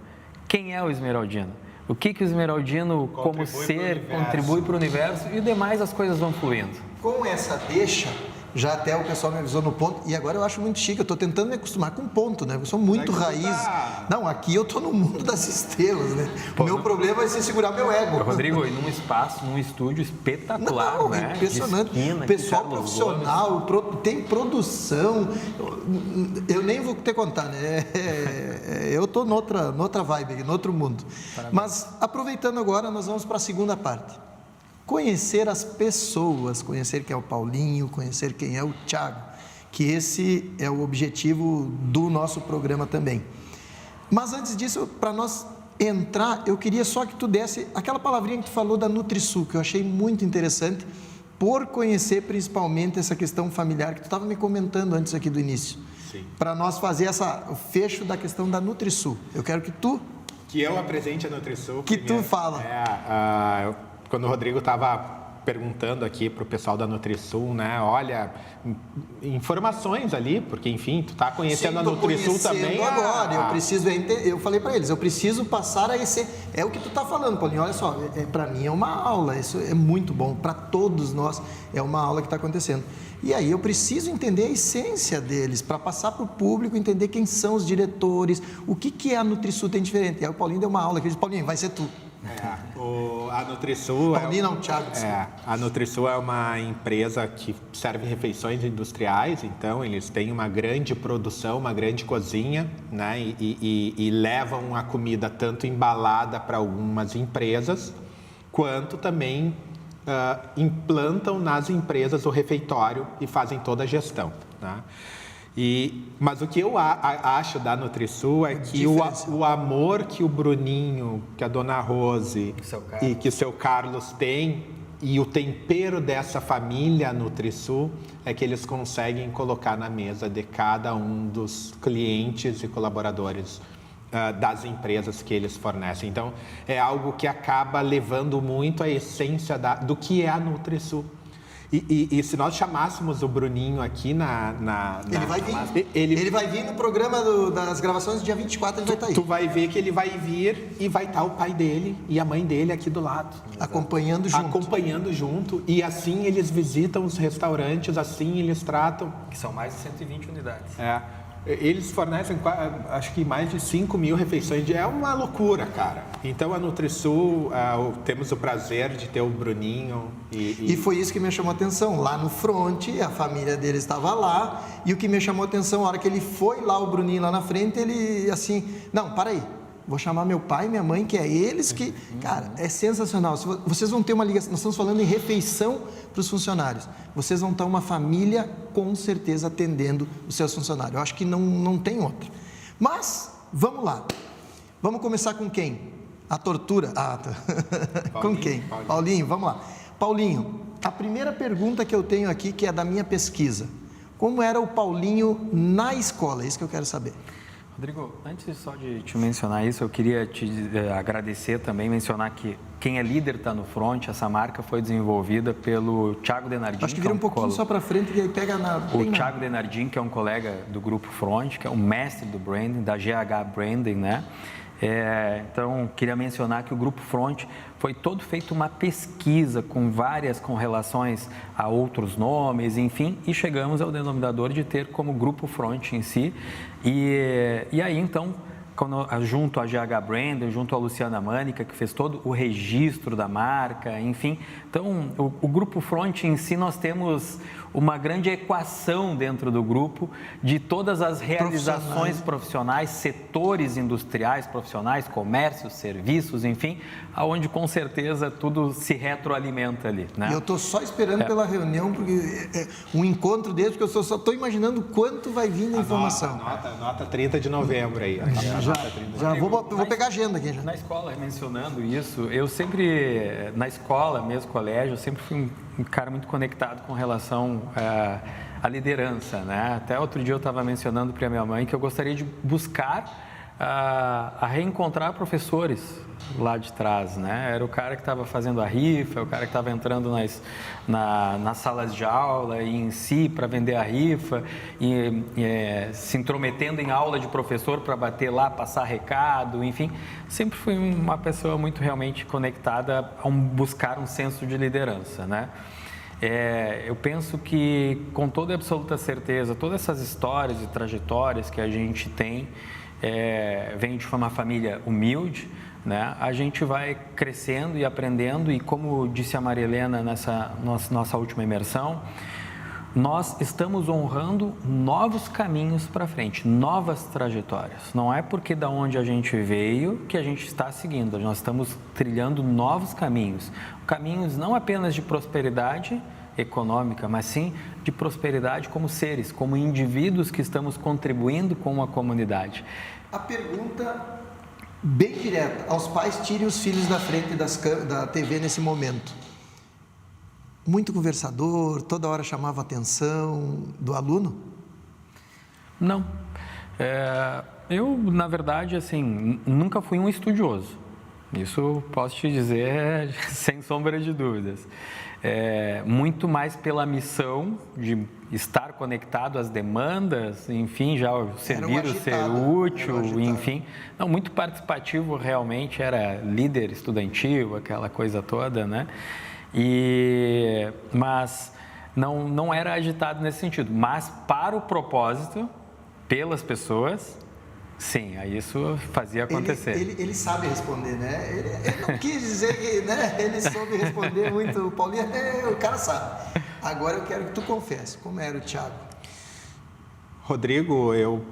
Quem é o esmeraldino? O que o esmeraldino, como ser, contribui para o universo e demais as coisas vão fluindo. Com essa deixa, já até o pessoal me avisou no ponto, e agora eu acho muito chique, eu estou tentando me acostumar com ponto, né? Eu sou muito raiz. Não, aqui eu estou no mundo das estrelas, né? O meu problema é segurar meu ego. Rodrigo, e num espaço, num estúdio espetacular, né? Impressionante. Esquina, pessoal profissional, tem produção. Eu nem vou te contar, né? Eu estou noutra vibe, noutro mundo. Parabéns. Mas, aproveitando agora, nós vamos para a segunda parte. Conhecer as pessoas, conhecer quem é o Paulinho, conhecer quem é o Thiago, que esse é o objetivo do nosso programa também. Mas antes disso, para nós entrar, eu queria só que tu desse aquela palavrinha que tu falou da NutriSul, que eu achei muito interessante, por conhecer principalmente essa questão familiar que tu estava me comentando antes aqui do início. Sim. Para nós fazer o fecho da questão da NutriSul. Eu quero que tu... Que eu apresente a NutriSul. Que primeiro. Tu fala. Quando o Rodrigo estava perguntando aqui para o pessoal da NutriSul, né? Olha, informações ali, porque, enfim, tu está conhecendo a NutriSul também. Agora, eu falei para eles, eu preciso passar a esse... É o que tu está falando, Paulinho, olha só, para mim é uma aula, isso é muito bom, para todos nós é uma aula que está acontecendo. E aí eu preciso entender a essência deles, para passar para o público, entender quem são os diretores, o que a NutriSul tem diferente. E aí o Paulinho deu uma aula, que ele disse, Paulinho, vai ser tu. A NutriSul Paulinho não, Thiago. A NutriSul é uma empresa que serve refeições industriais, então eles têm uma grande produção, uma grande cozinha, né? E levam a comida tanto embalada para algumas empresas, quanto também implantam nas empresas o refeitório e fazem toda a gestão, né? Mas o que eu acho da NutriSul é que o amor que o Bruninho, que a dona Rose e que o seu Carlos têm e o tempero dessa família NutriSul é que eles conseguem colocar na mesa de cada um dos clientes e colaboradores das empresas que eles fornecem. Então, é algo que acaba levando muito a essência do que é a NutriSul. E se nós chamássemos o Bruninho aqui Ele vai vir. Ele vai vir no programa das gravações, dia 24 ele vai estar aí. Tu vai ver que ele vai vir e vai estar o pai dele e a mãe dele aqui do lado. Acompanhando junto. E assim eles visitam os restaurantes, assim eles tratam. Que são mais de 120 unidades. Eles fornecem, acho que mais de 5.000 refeições. É uma loucura, cara. Então, a NutriSul, temos o prazer de ter o Bruninho. E foi isso que me chamou a atenção. Lá no front, a família dele estava lá. E o que me chamou a atenção, a hora que ele foi lá, o Bruninho lá na frente, ele assim... Não, para aí. Vou chamar meu pai e minha mãe, que é eles que... Cara, é sensacional. Vocês vão ter uma ligação... Nós estamos falando em refeição para os funcionários. Vocês vão ter uma família, com certeza, atendendo os seus funcionários. Eu acho que não tem outra. Mas, vamos lá. Vamos começar com quem? A tortura? Com quem? Paulinho, vamos lá. Paulinho, a primeira pergunta que eu tenho aqui, que é da minha pesquisa. Como era o Paulinho na escola? É isso que eu quero saber. Rodrigo, antes só de te mencionar isso, eu queria te agradecer também, mencionar que quem é líder está no front, essa marca foi desenvolvida pelo Thiago Denardim. Acho que vira um pouquinho só para frente e aí pega o Thiago Denardim, que é um colega do Grupo Front, que é o mestre do branding, da GH Branding, né? Então, queria mencionar que o Grupo Front foi todo feito uma pesquisa com relações a outros nomes, enfim, e chegamos ao denominador de ter como Grupo Front em si. E aí, então, junto à GH Branding, junto à Luciana Mânica, que fez todo o registro da marca, enfim. Então, o Grupo Front em si, nós temos uma grande equação dentro do grupo de todas as realizações profissionais, setores industriais, profissionais, comércios, serviços, enfim, aonde com certeza tudo se retroalimenta ali, né? E eu estou só esperando pela reunião, porque um encontro desse, porque eu só estou imaginando quanto vai vir da informação. Nota 30 de novembro aí. Já vou pegar a agenda aqui já. Na escola, mencionando isso, eu sempre, na escola, mesmo colégio, eu sempre fui um cara muito conectado com relação à liderança, né? Até outro dia eu estava mencionando para a minha mãe que eu gostaria de buscar a reencontrar professores lá de trás, né? Era o cara que estava fazendo a rifa, o cara que estava entrando nas salas de aula e em si para vender a rifa, se intrometendo em aula de professor para bater lá, passar recado, enfim. Sempre fui uma pessoa muito realmente conectada a buscar um senso de liderança, né? Eu penso que, com toda e absoluta certeza, todas essas histórias e trajetórias que a gente tem, vem de uma família humilde, né? A gente vai crescendo e aprendendo e, como disse a Maria Helena nessa nossa última imersão, nós estamos honrando novos caminhos para frente, novas trajetórias. Não é porque da onde a gente veio que a gente está seguindo, nós estamos trilhando novos caminhos. Caminhos não apenas de prosperidade econômica, mas sim de prosperidade como seres, como indivíduos que estamos contribuindo com a comunidade. A pergunta bem direta, aos pais: tirem os filhos da frente da TV nesse momento. Muito conversador, toda hora chamava a atenção do aluno? Não. Eu, na verdade, assim, nunca fui um estudioso. Isso posso te dizer sem sombra de dúvidas. Muito mais pela missão de estar conectado às demandas, enfim, já servir o ser útil, enfim. Não, muito participativo realmente, era líder estudantil, aquela coisa toda, né? Mas não era agitado nesse sentido. Mas para o propósito, pelas pessoas, sim, aí isso fazia acontecer. Ele sabe responder, né? Ele não quis dizer que, né? Ele soube responder muito. O Paulinho, o cara sabe. Agora eu quero que tu confesse, como era o Thiago? Rodrigo, eu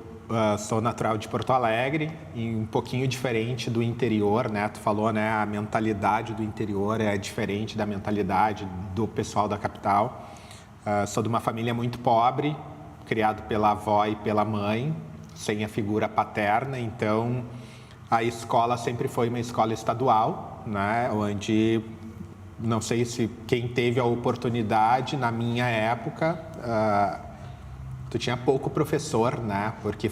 sou natural de Porto Alegre e um pouquinho diferente do interior, né? Tu falou, né? A mentalidade do interior é diferente da mentalidade do pessoal da capital. Sou de uma família muito pobre, criado pela avó e pela mãe, sem a figura paterna, então a escola sempre foi uma escola estadual, né? Onde, não sei se quem teve a oportunidade, na minha época, tu tinha pouco professor, né? Porque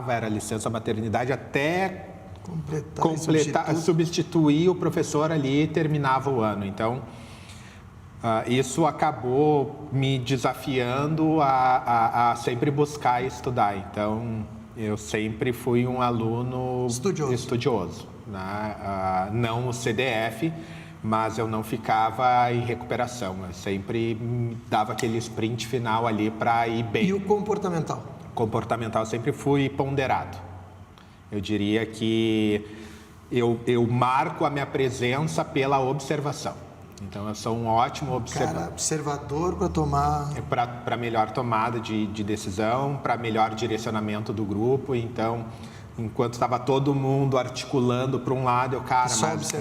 era licença maternidade até completar, substituir o professor ali e terminava o ano. Então, isso acabou me desafiando a sempre buscar estudar. Então, eu sempre fui um aluno estudioso, né? Não o CDF, mas eu não ficava em recuperação. Eu sempre dava aquele sprint final ali para ir bem. E o comportamental? Comportamental, sempre fui ponderado. Eu diria que eu marco a minha presença pela observação. Então, eu sou um ótimo observador para tomar... Para melhor tomada de decisão, para melhor direcionamento do grupo. Então, enquanto estava todo mundo articulando para um lado,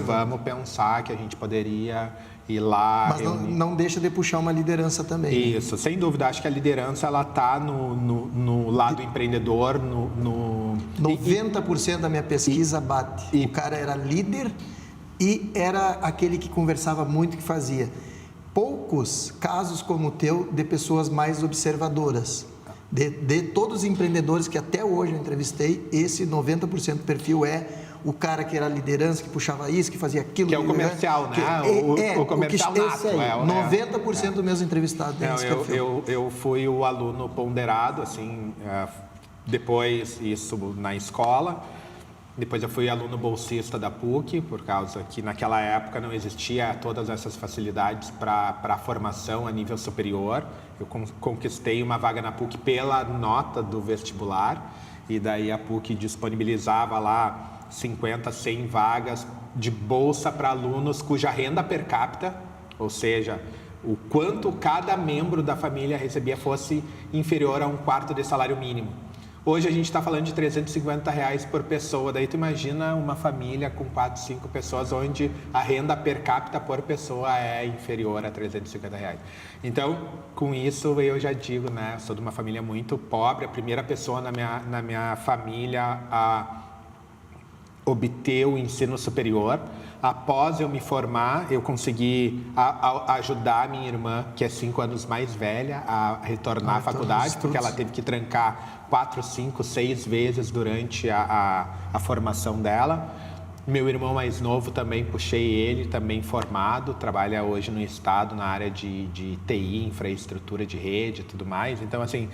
vamos pensar que a gente poderia ir lá... Mas não deixa de puxar uma liderança também. Isso, sem dúvida. Acho que a liderança está no lado empreendedor, 90% da minha pesquisa bate. O cara era líder... E era aquele que conversava muito, que fazia. Poucos casos como o teu de pessoas mais observadoras. De todos os empreendedores que até hoje eu entrevistei, esse 90% do perfil é o cara que era liderança, que puxava isso, que fazia aquilo. Que é o comercial, né? O comercial nato. 90% dos meus entrevistados. Eu fui o aluno ponderado, assim, depois isso na escola. Depois eu fui aluno bolsista da PUC, por causa que naquela época não existia todas essas facilidades para a formação a nível superior. Eu conquistei uma vaga na PUC pela nota do vestibular e daí a PUC disponibilizava lá 50, 100 vagas de bolsa para alunos cuja renda per capita, ou seja, o quanto cada membro da família recebia fosse inferior a 1/4 de salário mínimo. Hoje a gente está falando de R$350 por pessoa, daí tu imagina uma família com 4, 5 pessoas onde a renda per capita por pessoa é inferior a R$350. Então, com isso eu já digo, né, sou de uma família muito pobre, a primeira pessoa na minha família a obter o ensino superior. Após eu me formar, eu consegui ajudar a minha irmã, que é 5 anos mais velha, a retornar à faculdade, porque ela teve que trancar 4, 5, 6 vezes durante a formação dela. Meu irmão mais novo também, puxei ele, também formado, trabalha hoje no estado na área de TI, infraestrutura de rede e tudo mais. Então, assim,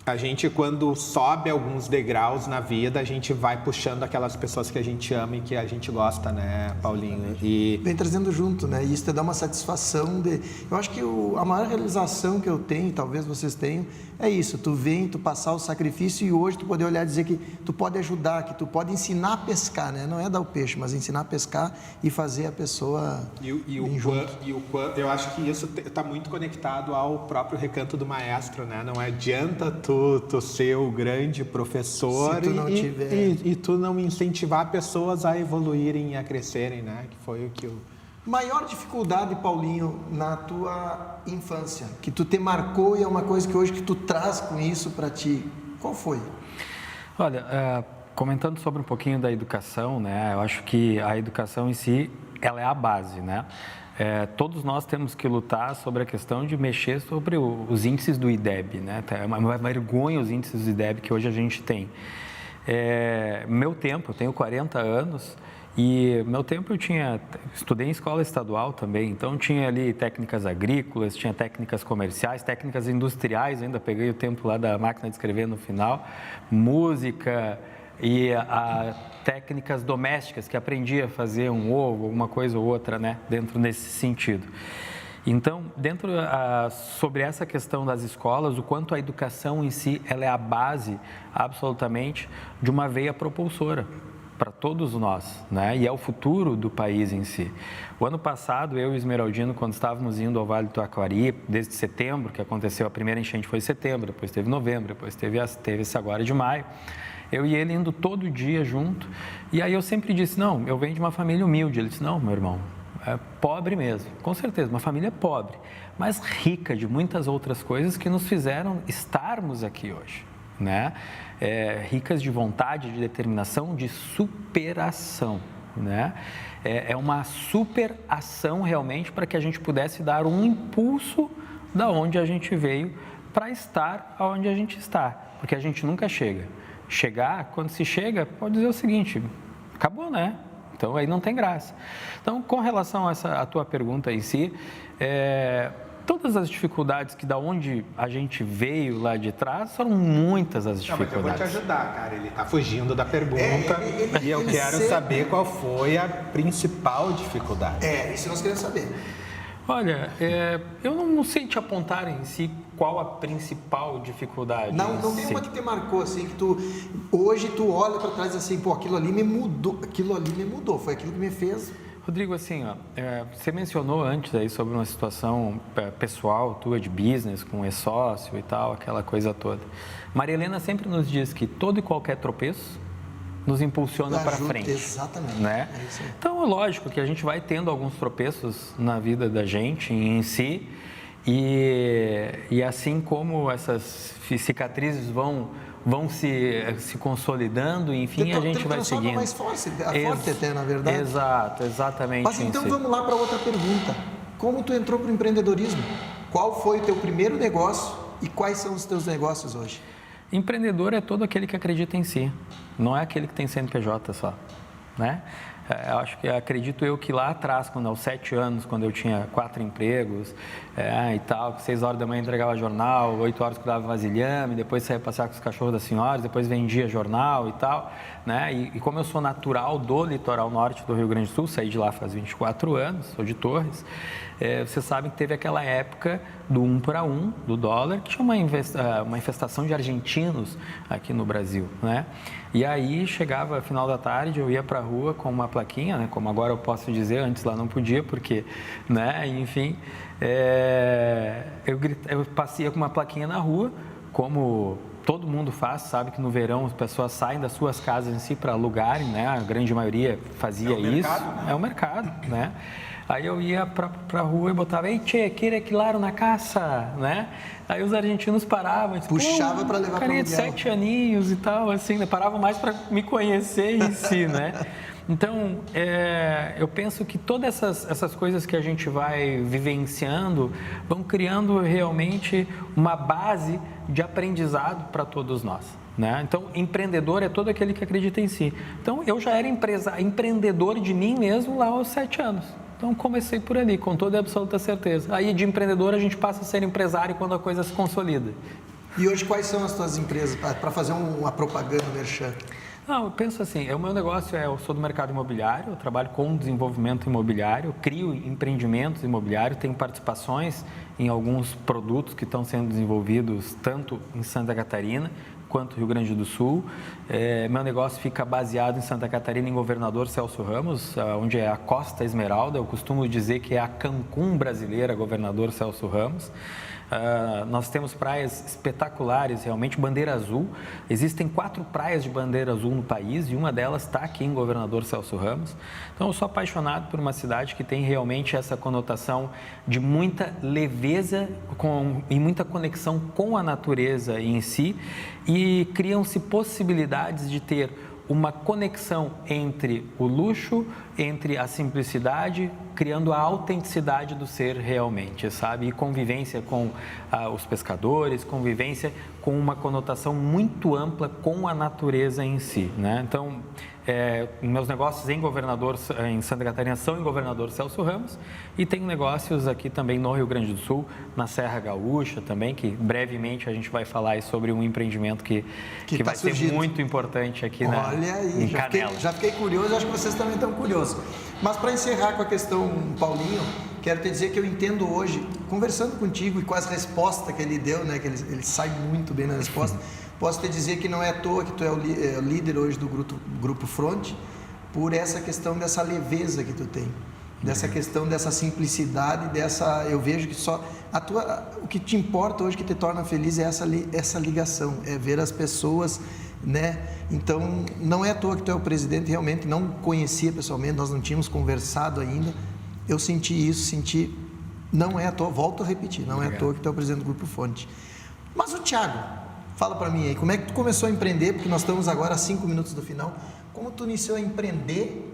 a gente, quando sobe alguns degraus na vida, a gente vai puxando aquelas pessoas que a gente ama e que a gente gosta, né, Paulinho? E vem trazendo junto, né? E isso te dá uma satisfação de... Eu acho que a maior realização que eu tenho, talvez vocês tenham, é isso. Tu vem, tu passar o sacrifício e hoje tu poder olhar e dizer que tu pode ajudar, que tu pode ensinar a pescar, né? Não é dar o peixe, mas ensinar a pescar e fazer a pessoa eu acho que isso está muito conectado ao próprio recanto do maestro, né? Não adianta tu ser o grande professor se tu não tiver... e tu não incentivar pessoas a evoluírem e a crescerem, né? Que foi o que eu... Maior dificuldade, Paulinho, na tua infância, que tu te marcou e é uma coisa que hoje que tu traz com isso para ti, qual foi? Olha, comentando sobre um pouquinho da educação, né? Eu acho que a educação em si, ela é a base, né? Todos nós temos que lutar sobre a questão de mexer sobre os índices do IDEB, né? É uma vergonha os índices do IDEB que hoje a gente tem. Meu tempo, eu tenho 40 anos e meu tempo estudei em escola estadual também, então tinha ali técnicas agrícolas, tinha técnicas comerciais, técnicas industriais, ainda peguei o tempo lá da máquina de escrever no final, música e técnicas domésticas, que aprendi a fazer um ovo, uma coisa ou outra, né, dentro desse sentido. Então, sobre essa questão das escolas, o quanto a educação em si, ela é a base, absolutamente, de uma veia propulsora para todos nós, né, e é o futuro do país em si. O ano passado, eu e o Esmeraldino, quando estávamos indo ao Vale do Taquari, desde setembro, que aconteceu, a primeira enchente foi em setembro, depois teve novembro, depois teve esse agora de maio, eu e ele indo todo dia junto, e aí eu sempre disse, não, eu venho de uma família humilde. Ele disse, não, meu irmão, é pobre mesmo, com certeza, uma família pobre, mas rica de muitas outras coisas que nos fizeram estarmos aqui hoje, né? Ricas de vontade, de determinação, de superação, né? É uma superação realmente para que a gente pudesse dar um impulso da onde a gente veio para estar onde a gente está, porque a gente nunca chega. Quando se chega, pode dizer o seguinte, acabou, né? Então, aí não tem graça. Então, com relação a tua pergunta em si, todas as dificuldades que da onde a gente veio lá de trás, foram muitas as dificuldades. Não, mas eu vou te ajudar, cara. Ele está fugindo da pergunta e eu quero saber qual foi a principal dificuldade. Isso nós queremos saber. Olha, eu não sei te apontar em si qual a principal dificuldade. Não tem uma que te marcou, assim, que hoje tu olha para trás assim, pô, aquilo ali me mudou, foi aquilo que me fez. Rodrigo, assim, você mencionou antes aí sobre uma situação pessoal tua de business, com ex-sócio e tal, aquela coisa toda. Maria Helena sempre nos diz que todo e qualquer tropeço nos impulsiona para frente. Exatamente. Né? Então, é lógico que a gente vai tendo alguns tropeços na vida da gente em si, e assim como essas cicatrizes vão se consolidando, enfim, a gente vai seguindo. Mais forte até, na verdade. Exato, exatamente. Mas então vamos lá para outra pergunta. Como tu entrou para o empreendedorismo? Qual foi o teu primeiro negócio e quais são os teus negócios hoje? Empreendedor é todo aquele que acredita em si, não é aquele que tem CNPJ só, né? acho que acredito eu que lá atrás, quando aos 7 anos, quando eu tinha 4 empregos e tal, 6 horas da manhã entregava jornal, 8 horas cuidava vasilhame, depois saía passear com os cachorros das senhoras, depois vendia jornal e tal, né? E como eu sou natural do litoral norte do Rio Grande do Sul, saí de lá faz 24 anos, sou de Torres, vocês sabem que teve aquela época do 1 para 1 do dólar, que tinha uma infestação de argentinos aqui no Brasil, né? E aí chegava final da tarde, eu ia para a rua com uma plaquinha, né? Como agora eu posso dizer, antes lá não podia, porque, né? Enfim, eu passeia com uma plaquinha na rua, como todo mundo faz, sabe que no verão as pessoas saem das suas casas em si para alugarem, né? A grande maioria fazia isso. Mercado, né? É o mercado, né? Aí eu ia para a rua e botava, ei, tchê, queira claro na caça, né? Aí os argentinos paravam, puxava para levar para o carinha de 7 aninhos e tal, assim, né? Paravam mais para me conhecer em si, né? Então, eu penso que todas essas coisas que a gente vai vivenciando vão criando realmente uma base de aprendizado para todos nós, né? Então, empreendedor é todo aquele que acredita em si. Então, eu já era empreendedor de mim mesmo lá aos 7 anos. Então, comecei por ali, com toda a absoluta certeza. Aí, de empreendedor, a gente passa a ser empresário quando a coisa se consolida. E hoje, quais são as tuas empresas, para fazer uma propaganda, merchan? Não, eu penso assim, o meu negócio eu sou do mercado imobiliário, eu trabalho com desenvolvimento imobiliário, crio empreendimentos imobiliários, tenho participações em alguns produtos que estão sendo desenvolvidos tanto em Santa Catarina quanto Rio Grande do Sul. Meu negócio fica baseado em Santa Catarina, em Governador Celso Ramos, onde é a Costa Esmeralda. Eu costumo dizer que é a Cancún brasileira, Governador Celso Ramos. Nós temos praias espetaculares, realmente, bandeira azul. Existem 4 praias de bandeira azul no país e uma delas está aqui em Governador Celso Ramos. Então, eu sou apaixonado por uma cidade que tem realmente essa conotação de muita leveza e muita conexão com a natureza em si, e criam-se possibilidades de ter uma conexão entre o luxo, entre a simplicidade, criando a autenticidade do ser realmente, sabe? E convivência com os pescadores, convivência com uma conotação muito ampla com a natureza em si, né? Então, meus negócios em Santa Catarina são em Governador Celso Ramos, e tenho negócios aqui também no Rio Grande do Sul, na Serra Gaúcha também, que brevemente a gente vai falar sobre um empreendimento que vai ser muito importante aqui em Canela. Já fiquei curioso, acho que vocês também estão curiosos. Mas para encerrar com a questão Paulinho, quero te dizer que eu entendo hoje, conversando contigo e com as respostas que ele deu, né, que ele sai muito bem na resposta, posso te dizer que não é à toa que tu é o líder hoje do Grupo Front, por essa questão dessa leveza que tu tem, dessa questão dessa simplicidade, eu vejo que só o que te importa hoje, que te torna feliz, é essa ligação, é ver as pessoas, né? Então, não é à toa que tu é o presidente, realmente não conhecia pessoalmente, nós não tínhamos conversado ainda, eu senti isso, não é à toa, volto a repetir, não é à toa que tu é o presidente do Grupo Front. Mas o Thiago, fala para mim aí, como é que tu começou a empreender, porque nós estamos agora a 5 minutos do final, como tu iniciou a empreender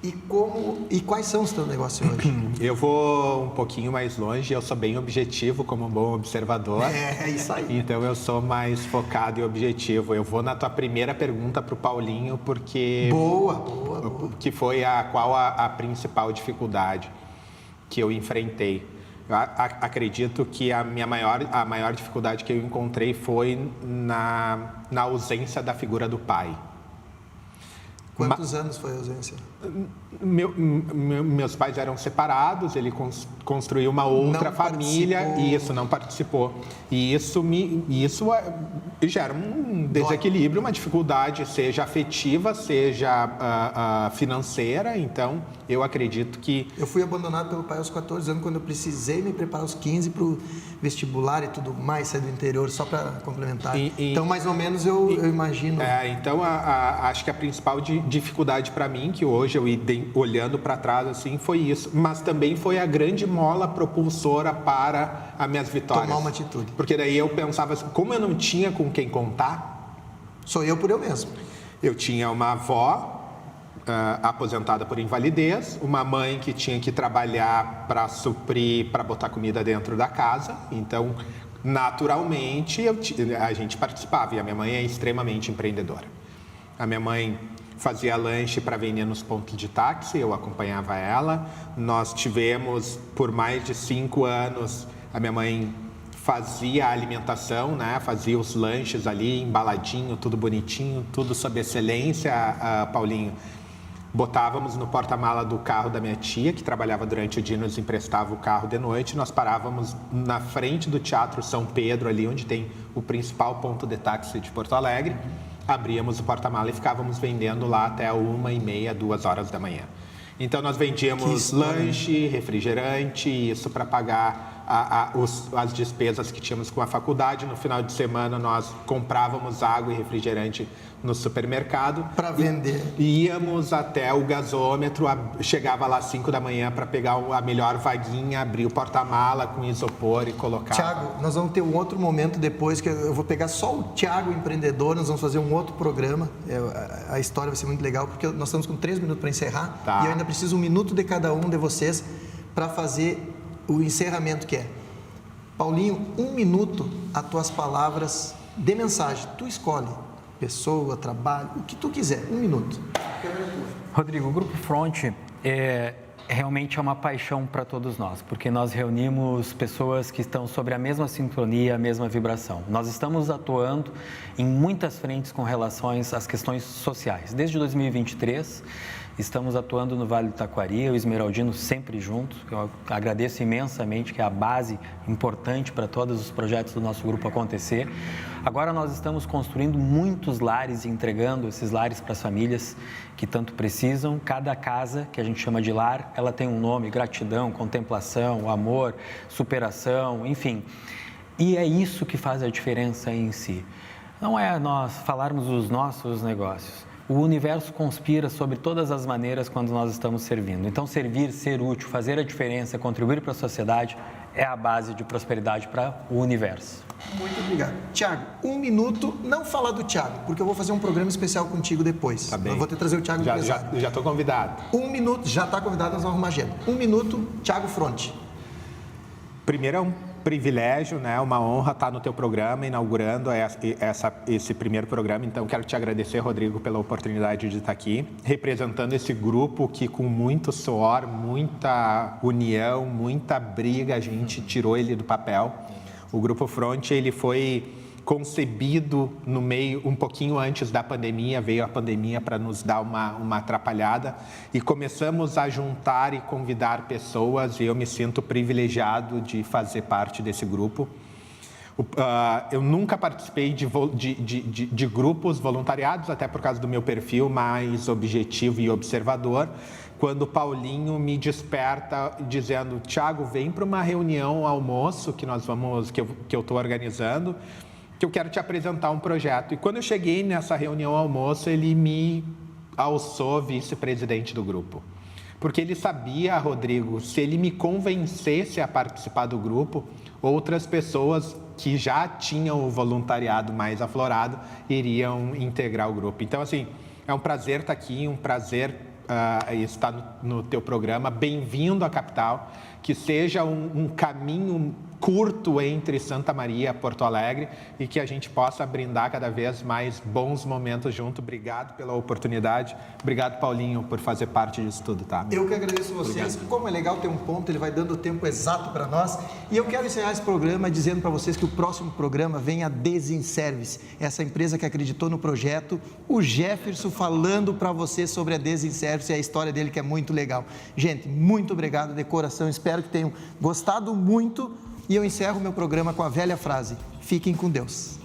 e quais são os teus negócios hoje? Eu vou um pouquinho mais longe, eu sou bem objetivo como um bom observador. É isso aí. Então eu sou mais focado e objetivo. Eu vou na tua primeira pergunta para o Paulinho, porque... Boa. Que foi qual a principal dificuldade que eu enfrentei. Eu acredito que a maior dificuldade que eu encontrei foi na ausência da figura do pai. Quantos anos foi a ausência? Meus pais eram separados, ele construiu uma outra família e isso não participou. E isso gera um desequilíbrio, uma dificuldade, seja afetiva, seja financeira. Então, eu acredito que... Eu fui abandonado pelo pai aos 14 anos, quando eu precisei me preparar aos 15 para o vestibular e tudo mais, sair do interior, só para complementar. Então, mais ou menos, eu imagino... Então, acho que a principal dificuldade para mim, que hoje eu olhando para trás assim, foi isso, mas também foi a grande mola propulsora para as minhas vitórias. Tomar uma atitude. Porque daí eu pensava assim, como eu não tinha com quem contar... Sou eu por eu mesmo. Eu tinha uma avó aposentada por invalidez, uma mãe que tinha que trabalhar para suprir, para botar comida dentro da casa, então naturalmente a gente participava, e a minha mãe é extremamente empreendedora. A minha mãe fazia lanche para vender nos pontos de táxi, eu acompanhava ela. Nós tivemos, por mais de 5 anos, a minha mãe fazia a alimentação, né? Fazia os lanches ali, embaladinho, tudo bonitinho, tudo sob excelência, Paulinho. Botávamos no porta-mala do carro da minha tia, que trabalhava durante o dia, nos emprestava o carro de noite. Nós parávamos na frente do Teatro São Pedro, ali onde tem o principal ponto de táxi de Porto Alegre. Abríamos o porta-mala e ficávamos vendendo lá até 1h30, 2 horas da manhã. Então, nós vendíamos lanche, refrigerante, isso para pagar as despesas que tínhamos com a faculdade. No final de semana, nós comprávamos água e refrigerante no supermercado. Para vender. Íamos até o gasômetro, chegava lá às 5 da manhã para pegar a melhor vaguinha, abrir o porta-mala com isopor e colocar. Tiago, nós vamos ter um outro momento depois, que eu vou pegar só o Tiago empreendedor, nós vamos fazer um outro programa. A história vai ser muito legal, porque nós estamos com 3 minutos para encerrar. Tá. E eu ainda preciso 1 minuto de cada um de vocês para fazer o encerramento, que é: Paulinho, 1 minuto, as tuas palavras de mensagem. Tu escolhe pessoa, trabalho, o que tu quiser. 1 minuto. Rodrigo, o Grupo Front realmente é uma paixão para todos nós, porque nós reunimos pessoas que estão sobre a mesma sintonia, a mesma vibração. Nós estamos atuando em muitas frentes com relações às questões sociais. Desde 2023, estamos atuando no Vale do Taquari, o Esmeraldino sempre junto. Eu agradeço imensamente, que é a base importante para todos os projetos do nosso grupo acontecer. Agora nós estamos construindo muitos lares e entregando esses lares para as famílias que tanto precisam. Cada casa, que a gente chama de lar, ela tem um nome: gratidão, contemplação, amor, superação, enfim. E é isso que faz a diferença em si. Não é nós falarmos dos nossos negócios. O universo conspira sobre todas as maneiras quando nós estamos servindo. Então, servir, ser útil, fazer a diferença, contribuir para a sociedade é a base de prosperidade para o universo. Muito obrigado. Tiago, 1 minuto, não falar do Tiago, porque eu vou fazer um programa especial contigo depois. Tá bem. Eu vou ter que trazer o Tiago empresário. Já estou convidado. 1 minuto, já está convidado, nós vamos arrumar agenda. 1 minuto, Tiago Front. Primeiro, é um privilégio, né? Uma honra estar no teu programa, inaugurando esse primeiro programa. Então, quero te agradecer, Rodrigo, pela oportunidade de estar aqui, representando esse grupo que, com muito suor, muita união, muita briga, a gente tirou ele do papel. O Grupo Front, ele foi concebido no meio, um pouquinho antes da pandemia, veio a pandemia para nos dar uma atrapalhada, e começamos a juntar e convidar pessoas, e eu me sinto privilegiado de fazer parte desse grupo. Eu nunca participei de grupos voluntariados, até por causa do meu perfil mais objetivo e observador. Quando o Paulinho me desperta dizendo: Tiago, vem para uma reunião, almoço que eu estou organizando, que eu quero te apresentar um projeto. E quando eu cheguei nessa reunião almoço, ele me alçou vice-presidente do grupo. Porque ele sabia, Rodrigo, se ele me convencesse a participar do grupo, outras pessoas que já tinham o voluntariado mais aflorado iriam integrar o grupo. Então, assim, é um prazer estar aqui, um prazer estar no teu programa. Bem-vindo à capital. Que seja um caminho curto entre Santa Maria e Porto Alegre, e que a gente possa brindar cada vez mais bons momentos junto. Obrigado pela oportunidade. Obrigado, Paulinho, por fazer parte disso tudo, tá? Eu que agradeço vocês. Obrigado. Como é legal ter um ponto, ele vai dando o tempo exato para nós. E eu quero encerrar esse programa dizendo para vocês que o próximo programa vem a Desinservice, essa empresa que acreditou no projeto. O Jefferson falando para vocês sobre a Desinservice e a história dele, que é muito legal. Gente, muito obrigado de coração. Espero que tenham gostado muito. E eu encerro meu programa com a velha frase: fiquem com Deus.